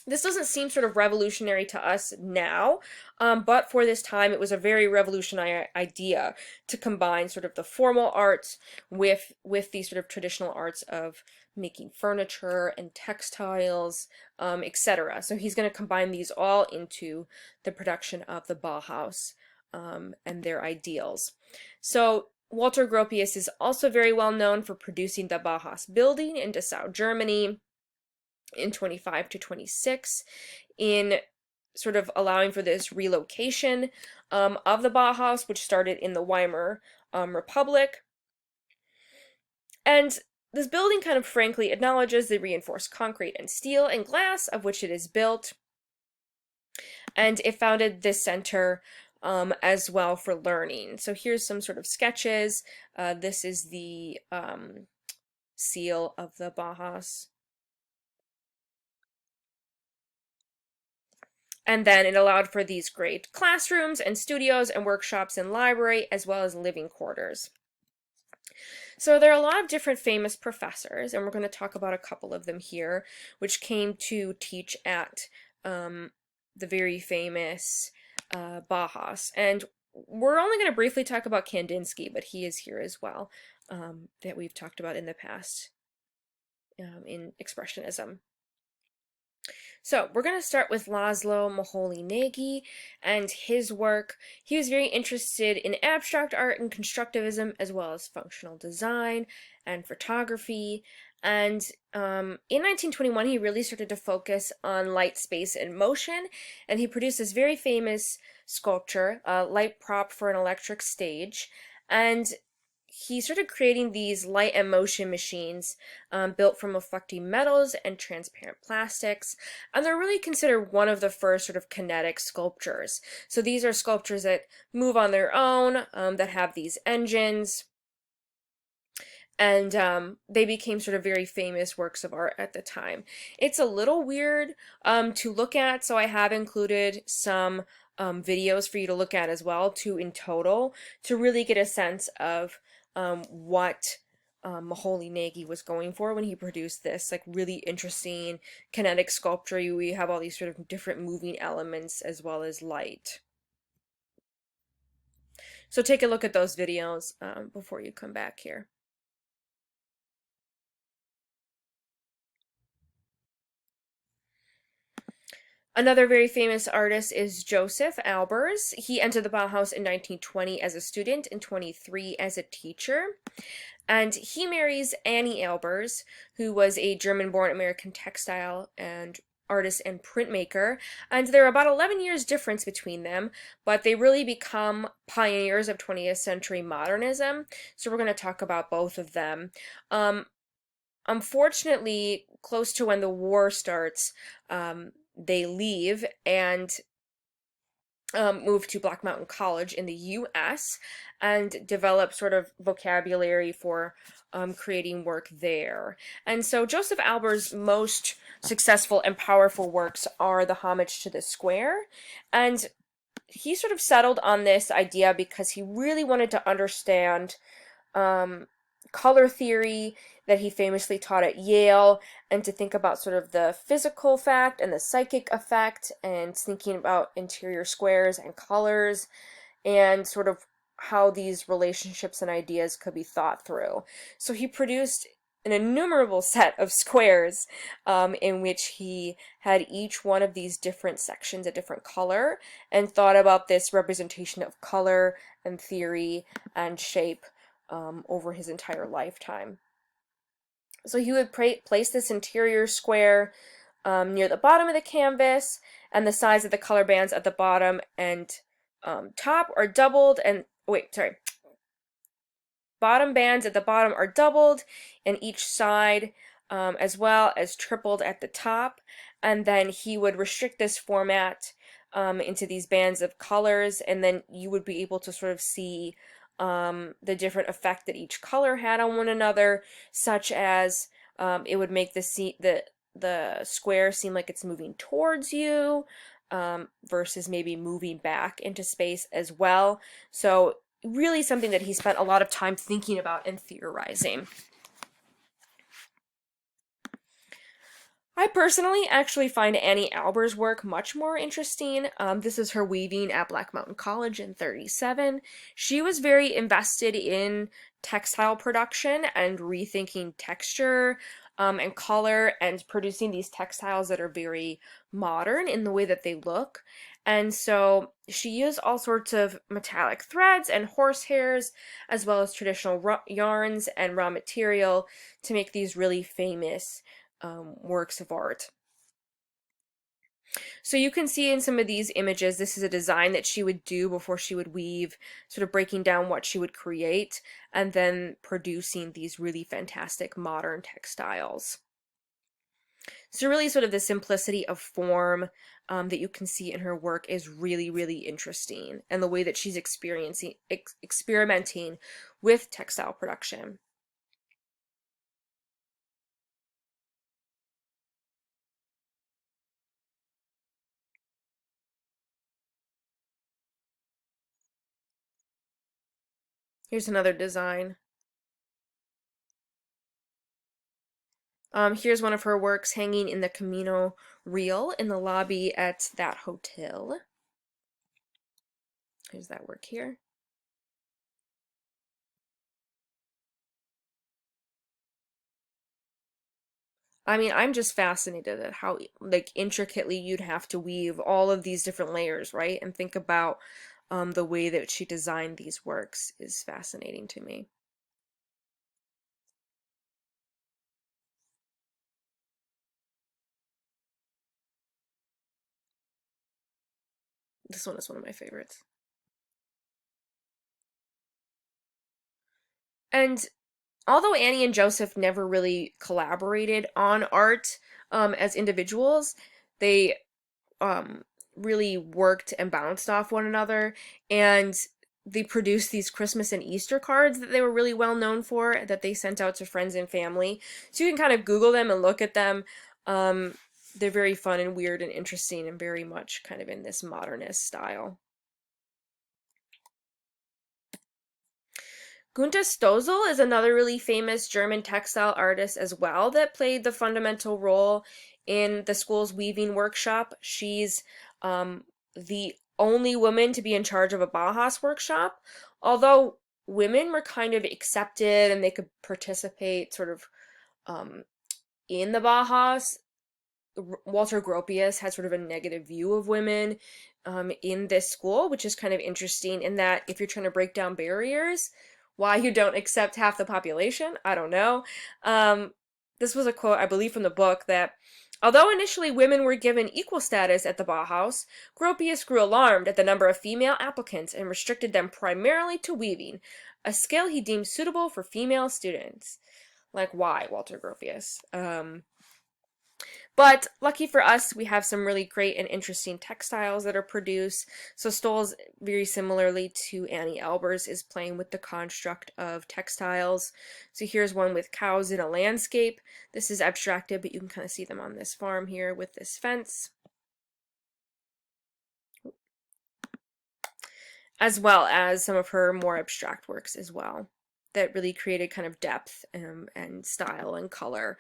Speaker 1: this doesn't seem sort of revolutionary to us now, but for this time it was a very revolutionary idea to combine sort of the formal arts with these sort of traditional arts of making furniture and textiles, etc. So he's going to combine these all into the production of the Bauhaus and their ideals. So Walter Gropius is also very well known for producing the Bauhaus building in Dessau, Germany, in 25 to 26, in sort of allowing for this relocation of the Bauhaus, which started in the Weimar Republic. And this building kind of frankly acknowledges the reinforced concrete and steel and glass of which it is built. And it founded this center as well for learning. So here's some sort of sketches. This is the seal of the Bauhaus. And then it allowed for these great classrooms and studios and workshops and library, as well as living quarters. So there are a lot of different famous professors, and we're going to talk about a couple of them here, which came to teach at the very famous Bauhaus. And we're only going to briefly talk about Kandinsky, but he is here as well, that we've talked about in the past in Expressionism. So we're going to start with Laszlo Maholi-Nagy and his work. He was very interested in abstract art and constructivism, as well as functional design and photography. And in 1921, he really started to focus on light, space, and motion. And he produced this very famous sculpture, Light Prop for an Electric Stage. And he started creating these light and motion machines built from reflecting metals and transparent plastics, and they're really considered one of the first sort of kinetic sculptures. So these are sculptures that move on their own, that have these engines, and they became sort of very famous works of art at the time. It's a little weird to look at, so I have included some videos for you to look at as well, two in total, to really get a sense of what Moholy-Nagy was going for when he produced this like really interesting kinetic sculpture. We have all these sort of different moving elements as well as light. So take a look at those videos before you come back here. Another very famous artist is Joseph Albers. He entered the Bauhaus in 1920 as a student and 23 as a teacher. And he marries Annie Albers, who was a German-born American textile and artist and printmaker. And there are about 11 years difference between them, but they really become pioneers of 20th century modernism. So we're going to talk about both of them. Unfortunately, close to when the war starts, they leave and move to Black Mountain College in the U.S. and develop sort of vocabulary for creating work there. And so Joseph Albers' most successful and powerful works are the Homage to the Square. And he sort of settled on this idea because he really wanted to understand color theory that he famously taught at Yale, and to think about sort of the physical fact and the psychic effect, and thinking about interior squares and colors, and sort of how these relationships and ideas could be thought through. So he produced an innumerable set of squares in which he had each one of these different sections a different color, and thought about this representation of color and theory and shape over his entire lifetime. So he would place this interior square near the bottom of the canvas, and the size of the color bands at the bottom and top are doubled, and bottom bands at the bottom are doubled, and each side as well as tripled at the top. And then he would restrict this format into these bands of colors, and then you would be able to sort of see the different effect that each color had on one another, such as it would make the square seem like it's moving towards you versus maybe moving back into space as well. So really something that he spent a lot of time thinking about and theorizing. I personally actually find Annie Albers' work much more interesting. This is her weaving at Black Mountain College in 1937. She was very invested in textile production and rethinking texture and color, and producing these textiles that are very modern in the way that they look. And so she used all sorts of metallic threads and horsehairs, as well as traditional yarns and raw material, to make these really famous works of art. So you can see in some of these images, this is a design that she would do before she would weave, sort of breaking down what she would create, and then producing these really fantastic modern textiles. So really sort of the simplicity of form that you can see in her work is really, really interesting, and the way that she's experimenting with textile production. Here's another design. Here's one of her works hanging in the Camino Real in the lobby at that hotel. Here's that work here. I mean, I'm just fascinated at how like intricately you'd have to weave all of these different layers, right? And think about the way that she designed these works is fascinating to me. This one is one of my favorites. And although Annie and Joseph never really collaborated on art as individuals, they really worked and bounced off one another, and they produced these Christmas and Easter cards that they were really well known for, that they sent out to friends and family. So you can kind of Google them and look at them. They're very fun and weird and interesting, and very much kind of in this modernist style. Gunta Stossel is another really famous German textile artist as well that played the fundamental role in the school's weaving workshop. She's the only woman to be in charge of a Bauhaus workshop, although women were kind of accepted and they could participate sort of in the Bauhaus. Walter Gropius had sort of a negative view of women in this school, which is kind of interesting in that if you're trying to break down barriers, why you don't accept half the population, I don't know. This was a quote, I believe, from the book that although initially women were given equal status at the Bauhaus, Gropius grew alarmed at the number of female applicants and restricted them primarily to weaving, a skill he deemed suitable for female students. Like, why, Walter Gropius? But lucky for us, we have some really great and interesting textiles that are produced. So Stoll's, very similarly to Annie Albers, is playing with the construct of textiles. So here's one with cows in a landscape. This is abstracted, but you can kind of see them on this farm here with this fence. As well as some of her more abstract works as well, that really created kind of depth and style and color.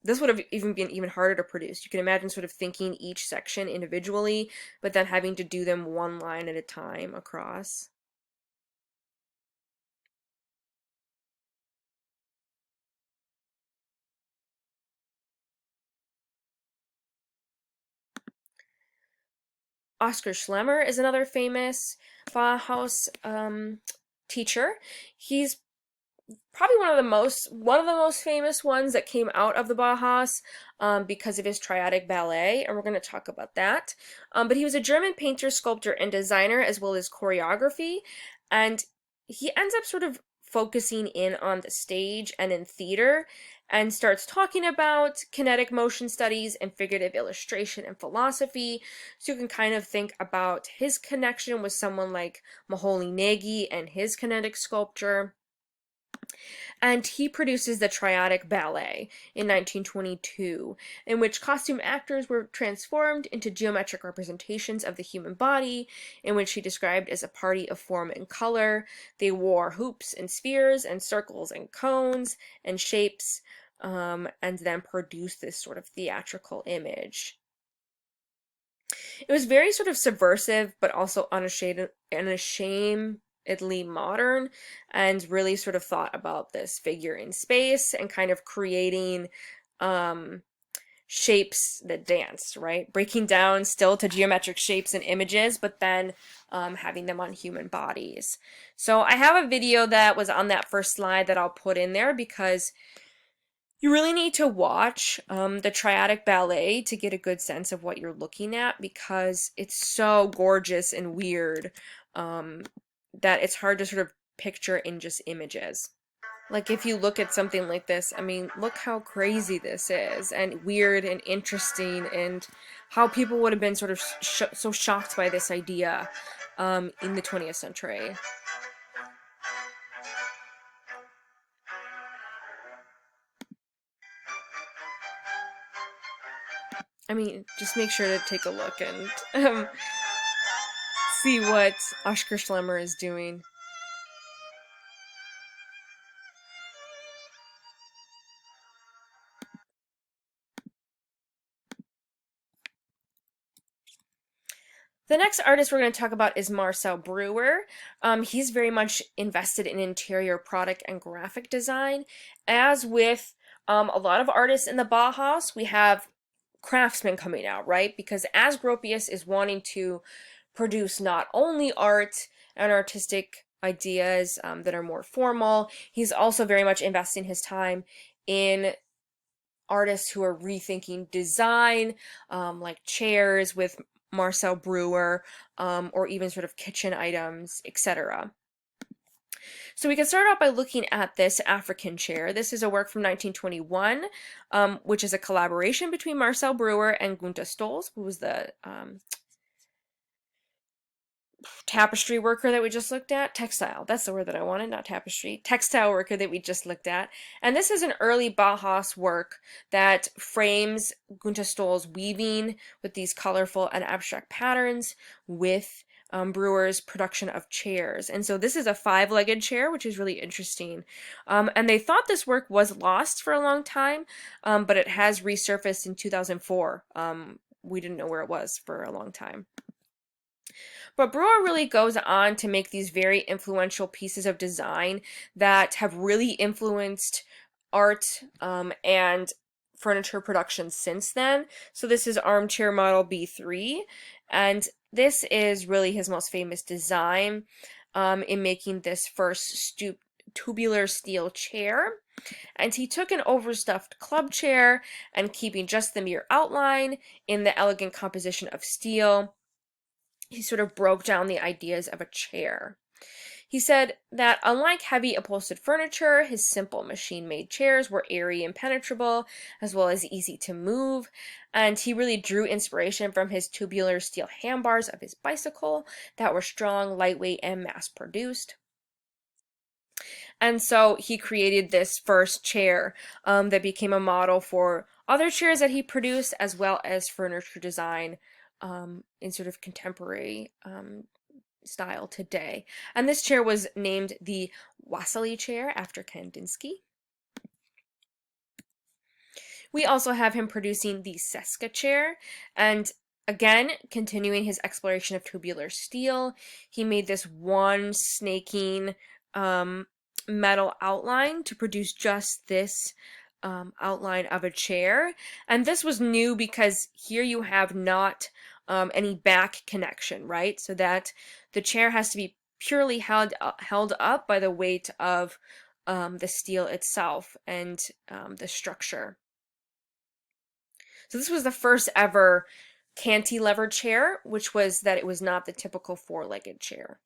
Speaker 1: This would have even been even harder to produce. You can imagine sort of thinking each section individually, but then having to do them one line at a time across. Oskar Schlemmer is another famous Bauhaus teacher. He's probably one of the most famous ones that came out of the Bauhaus because of his Triadic Ballet, and we're going to talk about that. But he was a German painter, sculptor, and designer, as well as choreography, and he ends up sort of focusing in on the stage and in theater, and starts talking about kinetic motion studies and figurative illustration and philosophy. So you can kind of think about his connection with someone like Moholy-Nagy and his kinetic sculpture. And he produces the Triadic Ballet in 1922, in which costume actors were transformed into geometric representations of the human body, in which he described as a party of form and color. They wore hoops and spheres and circles and cones and shapes, and then produced this sort of theatrical image. It was very sort of subversive, but also unashamedly modern, and really sort of thought about this figure in space and kind of creating shapes that dance, right? Breaking down still to geometric shapes and images, but then having them on human bodies. So I have a video that was on that first slide that I'll put in there because you really need to watch the Triadic Ballet to get a good sense of what you're looking at, because it's so gorgeous and weird that it's hard to sort of picture in just images. Like if you look at something like this, I mean, look how crazy this is, and weird and interesting, and how people would have been sort of so shocked by this idea in the 20th century. I mean, just make sure to take a look and see what Oskar Schlemmer is doing. The next artist we're going to talk about is Marcel Brewer. He's very much invested in interior product and graphic design. As with a lot of artists in the Bauhaus, we have craftsmen coming out, right? Because as Gropius is wanting to produce not only art and artistic ideas that are more formal, he's also very much investing his time in artists who are rethinking design, like chairs with Marcel Brewer, or even sort of kitchen items, etc. So we can start out by looking at this African chair. This is a work from 1921, which is a collaboration between Marcel Brewer and Gunta Stoll, who was the tapestry worker that we just looked at. Textile, that's the word that I wanted, not tapestry. Textile worker that we just looked at. And this is an early Bauhaus work that frames Gunta Stoll's weaving with these colorful and abstract patterns with Brewer's production of chairs. And so this is a 5-legged chair, which is really interesting. And they thought this work was lost for a long time, but it has resurfaced in 2004. We didn't know where it was for a long time. But Brewer really goes on to make these very influential pieces of design that have really influenced art and furniture production since then. So this is Armchair Model B3, and this is really his most famous design in making this first tubular steel chair. And he took an overstuffed club chair and keeping just the mere outline in the elegant composition of steel, he sort of broke down the ideas of a chair. He said that unlike heavy upholstered furniture, his simple machine-made chairs were airy and penetrable, as well as easy to move, and he really drew inspiration from his tubular steel handbars of his bicycle that were strong, lightweight, and mass-produced. And so he created this first chair that became a model for other chairs that he produced, as well as furniture design in sort of contemporary style today. And this chair was named the Wassaili Chair after Kandinsky. We also have him producing the Seska Chair, and again, continuing his exploration of tubular steel, he made this one snaking metal outline to produce just this outline of a chair. And this was new because here you have not any back connection, right? So that the chair has to be purely held up by the weight of the steel itself and the structure. So this was the first ever cantilever chair, which was that it was not the typical 4-legged chair.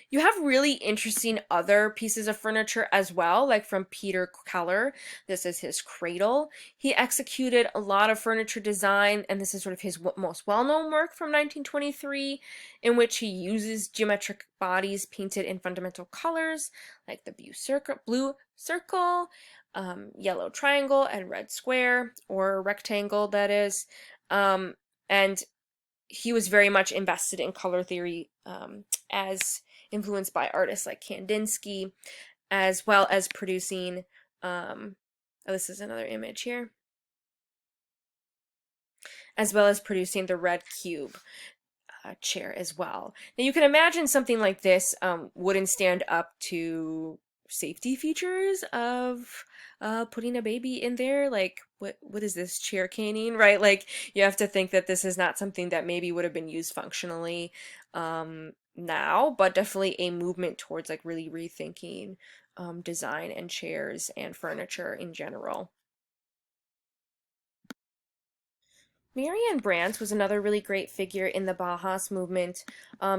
Speaker 1: You have really interesting other pieces of furniture as well, like from Peter Keller. This is his cradle. He executed a lot of furniture design, and this is sort of his most well-known work from 1923, in which he uses geometric bodies painted in fundamental colors, like the blue circle, yellow triangle, and red square, or rectangle, that is. And he was very much invested in color theory as influenced by artists like Kandinsky, as well as producing, this is another image here, as well as producing the red cube chair as well. Now you can imagine something like this wouldn't stand up to safety features of putting a baby in there. Like, what is this, chair caning, right? Like, you have to think that this is not something that maybe would have been used functionally now, but definitely a movement towards like really rethinking design and chairs and furniture in general. Marianne Brandt was another really great figure in the Bauhaus movement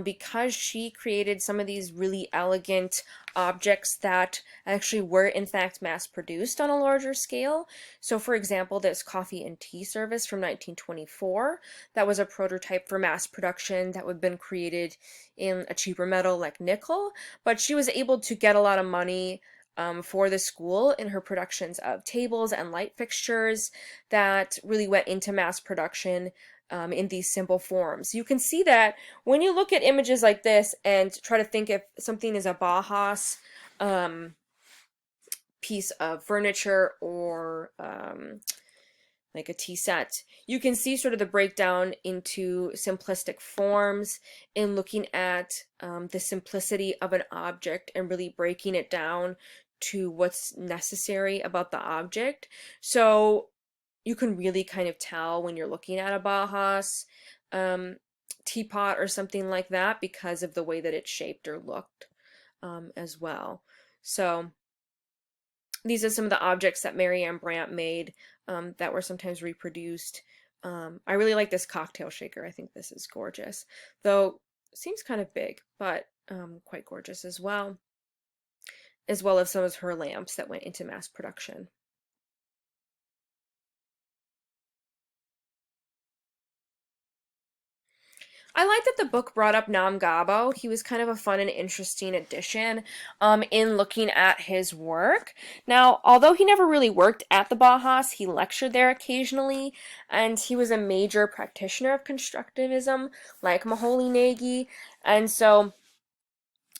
Speaker 1: because she created some of these really elegant objects that actually were in fact mass-produced on a larger scale. So for example, this coffee and tea service from 1924 that was a prototype for mass production that would have been created in a cheaper metal like nickel, but she was able to get a lot of money for the school in her productions of tables and light fixtures that really went into mass production in these simple forms. You can see that when you look at images like this and try to think if something is a Bauhaus piece of furniture or like a tea set, you can see sort of the breakdown into simplistic forms in looking at the simplicity of an object and really breaking it down to what's necessary about the object. So you can really kind of tell when you're looking at a Bauhaus teapot or something like that because of the way that it's shaped or looked as well. So these are some of the objects that Marianne Brandt made that were sometimes reproduced. I really like this cocktail shaker. I think this is gorgeous, though it seems kind of big, but quite gorgeous as well as some of her lamps that went into mass production. I like that the book brought up Nam Gabo. He was kind of a fun and interesting addition in looking at his work. Now, although he never really worked at the Bauhaus, he lectured there occasionally, and he was a major practitioner of constructivism, like Moholy-Nagy, and so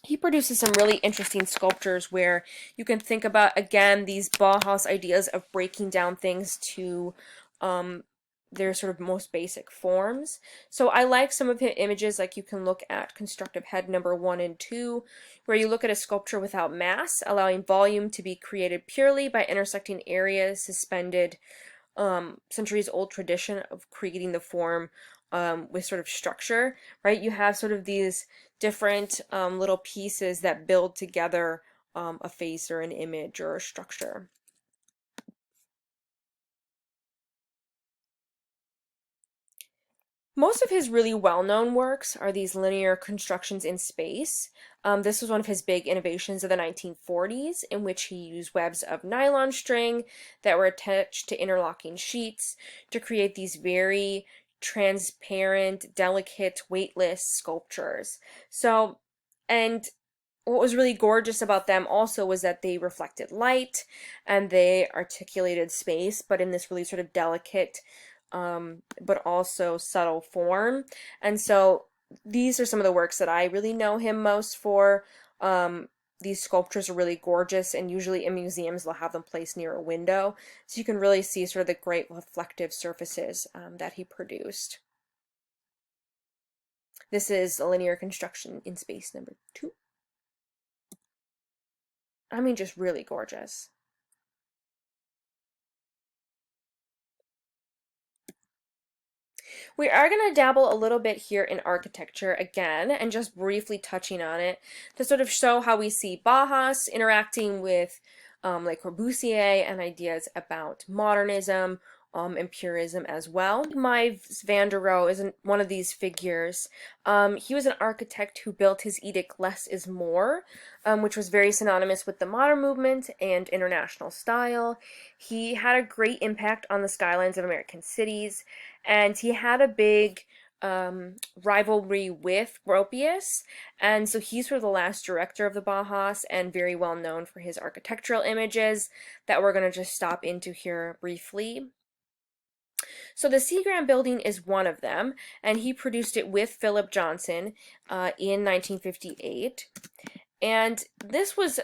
Speaker 1: he produces some really interesting sculptures where you can think about, again, these Bauhaus ideas of breaking down things to um, their sort of most basic forms. So I like some of his images, like you can look at Constructive Head number 1 and 2, where you look at a sculpture without mass, allowing volume to be created purely by intersecting areas suspended centuries-old tradition of creating the form with sort of structure, right? You have sort of these different little pieces that build together a face or an image or a structure. Most of his really well-known works are these linear constructions in space. This was one of his big innovations of the 1940s, in which he used webs of nylon string that were attached to interlocking sheets to create these very transparent, delicate, weightless sculptures. So, and what was really gorgeous about them also was that they reflected light and they articulated space, but in this really sort of delicate but also subtle form. And so these are some of the works that I really know him most for. These sculptures are really gorgeous, and usually in museums they'll have them placed near a window, so you can really see sort of the great reflective surfaces that he produced. This is a linear construction in space number 2. I mean, just really gorgeous. We are going to dabble a little bit here in architecture again, and just briefly touching on it to sort of show how we see Bauhaus interacting with Le Corbusier and ideas about modernism and purism as well. Mies van der Rohe is one of these figures. He was an architect who built his edict "Less is More," which was very synonymous with the modern movement and international style. He had a great impact on the skylines of American cities, and he had a big rivalry with Gropius, and so he's sort of the last director of the Bauhaus and very well known for his architectural images that we're going to just stop into here briefly. So the Seagram building is one of them, and he produced it with Philip Johnson in 1958. And this was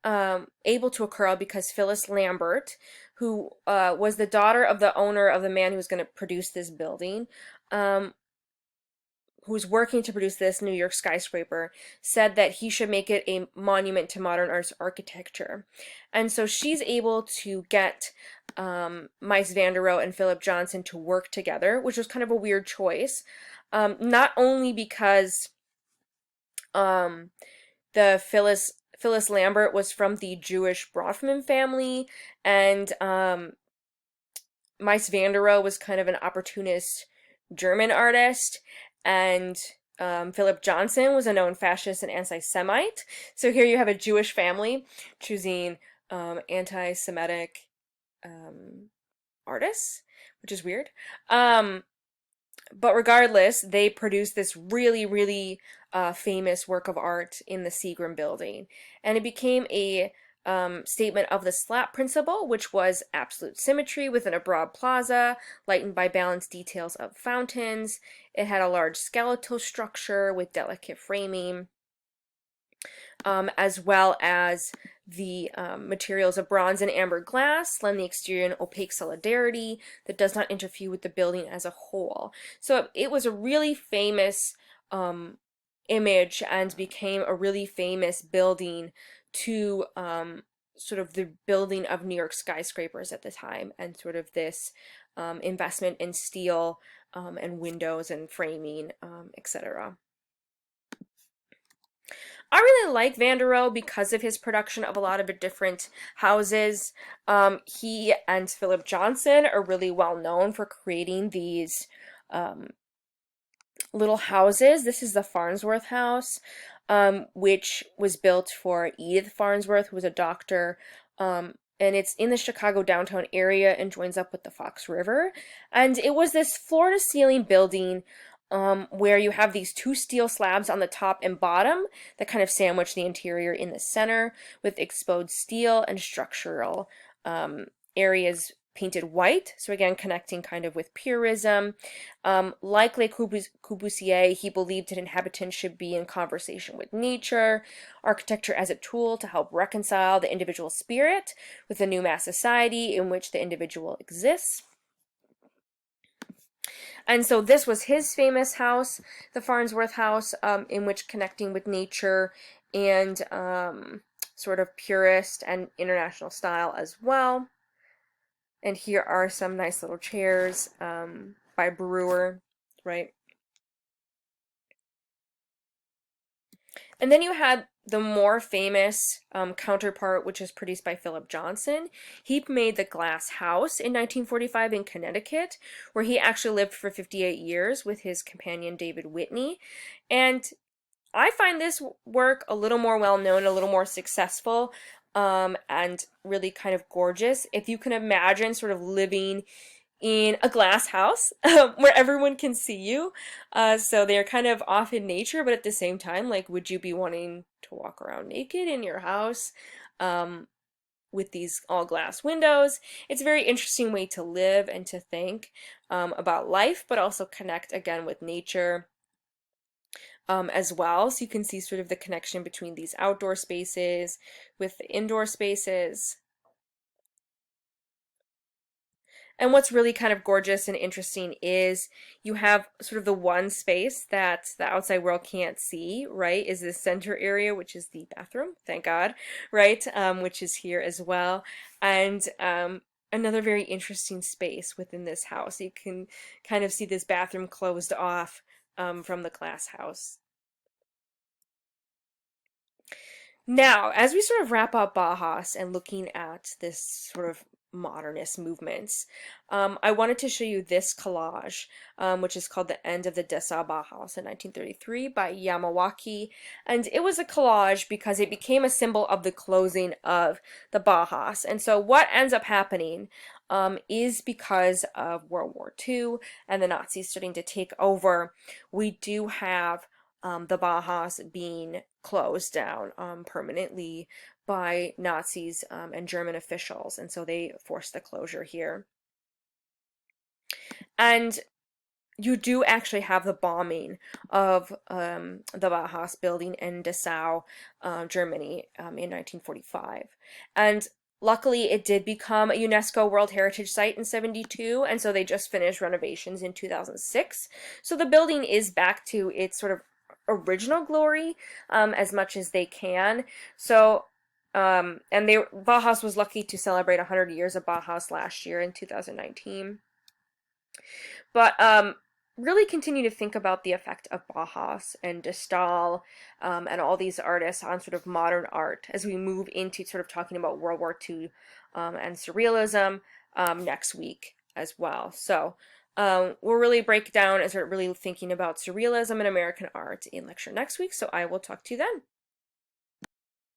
Speaker 1: able to occur because Phyllis Lambert, who was the daughter of the owner of the man who was going to produce this building, who was working to produce this New York skyscraper, said that he should make it a monument to modern arts architecture. And so she's able to get Mies van der Rohe and Philip Johnson to work together, which was kind of a weird choice. Not only because the Phyllis Lambert was from the Jewish Bronfman family, and Mies van der Rohe was kind of an opportunist German artist, and Philip Johnson was a known fascist and anti-Semite. So here you have a Jewish family choosing anti-Semitic artists, which is weird. But regardless, they produced this really, really famous work of art in the Seagram building. And it became a statement of the slat principle, which was absolute symmetry within a broad plaza, lightened by balanced details of fountains. It had a large skeletal structure with delicate framing, as well as the materials of bronze and amber glass lend the exterior an opaque solidarity that does not interfere with the building as a whole. So it was a really famous image and became a really famous building to sort of the building of New York skyscrapers at the time, and sort of this investment in steel and windows and framing, etc. I really like van der Rohe because of his production of a lot of different houses. He and Philip Johnson are really well known for creating these little houses. This is the Farnsworth House, which was built for Edith Farnsworth, who was a doctor, and it's in the Chicago downtown area and joins up with the Fox River. And it was this floor-to-ceiling building where you have these two steel slabs on the top and bottom that kind of sandwich the interior in the center with exposed steel and structural areas painted white. So again, connecting kind of with Purism. Like Le Corbusier, he believed that inhabitants should be in conversation with nature, architecture as a tool to help reconcile the individual spirit with the new mass society in which the individual exists. And so this was his famous house, the Farnsworth House, in which connecting with nature and sort of purist and international style as well. And here are some nice little chairs by Brewer, right? And then you had the more famous counterpart, which is produced by Philip Johnson. He made the Glass House in 1945 in Connecticut, where he actually lived for 58 years with his companion David Whitney. And I find this work a little more well-known, a little more successful, and really kind of gorgeous. If you can imagine sort of living in a glass house where everyone can see you. So they're kind of off in nature, but at the same time, like, would you be wanting to walk around naked in your house with these all glass windows? It's a very interesting way to live and to think about life, but also connect again with nature as well. So you can see sort of the connection between these outdoor spaces with the indoor spaces. And what's really kind of gorgeous and interesting is you have sort of the one space that the outside world can't see, right, is the center area, which is the bathroom, thank God, right, which is here as well. And another very interesting space within this house. You can kind of see this bathroom closed off from the glass house. Now, as we sort of wrap up Bauhaus and looking at this sort of modernist movements, I wanted to show you this collage, which is called The End of the Desa Bajas in 1933 by Yamawaki. And it was a collage because it became a symbol of the closing of the Bauhaus. And so what ends up happening is because of World War II and the Nazis starting to take over, we do have the Bauhaus being closed down permanently by Nazis and German officials, and so they forced the closure here. And you do actually have the bombing of the Bauhaus building in Dessau, Germany, in 1945. And luckily, it did become a UNESCO World Heritage Site in 1972, and so they just finished renovations in 2006. So the building is back to its sort of original glory as much as they can. So and Bauhaus was lucky to celebrate 100 years of Bauhaus last year in 2019. But really continue to think about the effect of Bauhaus and de Stael and all these artists on sort of modern art as we move into sort of talking about World War II and surrealism next week as well. So we'll really break down and start really thinking about surrealism and American art in lecture next week. So I will talk to you then.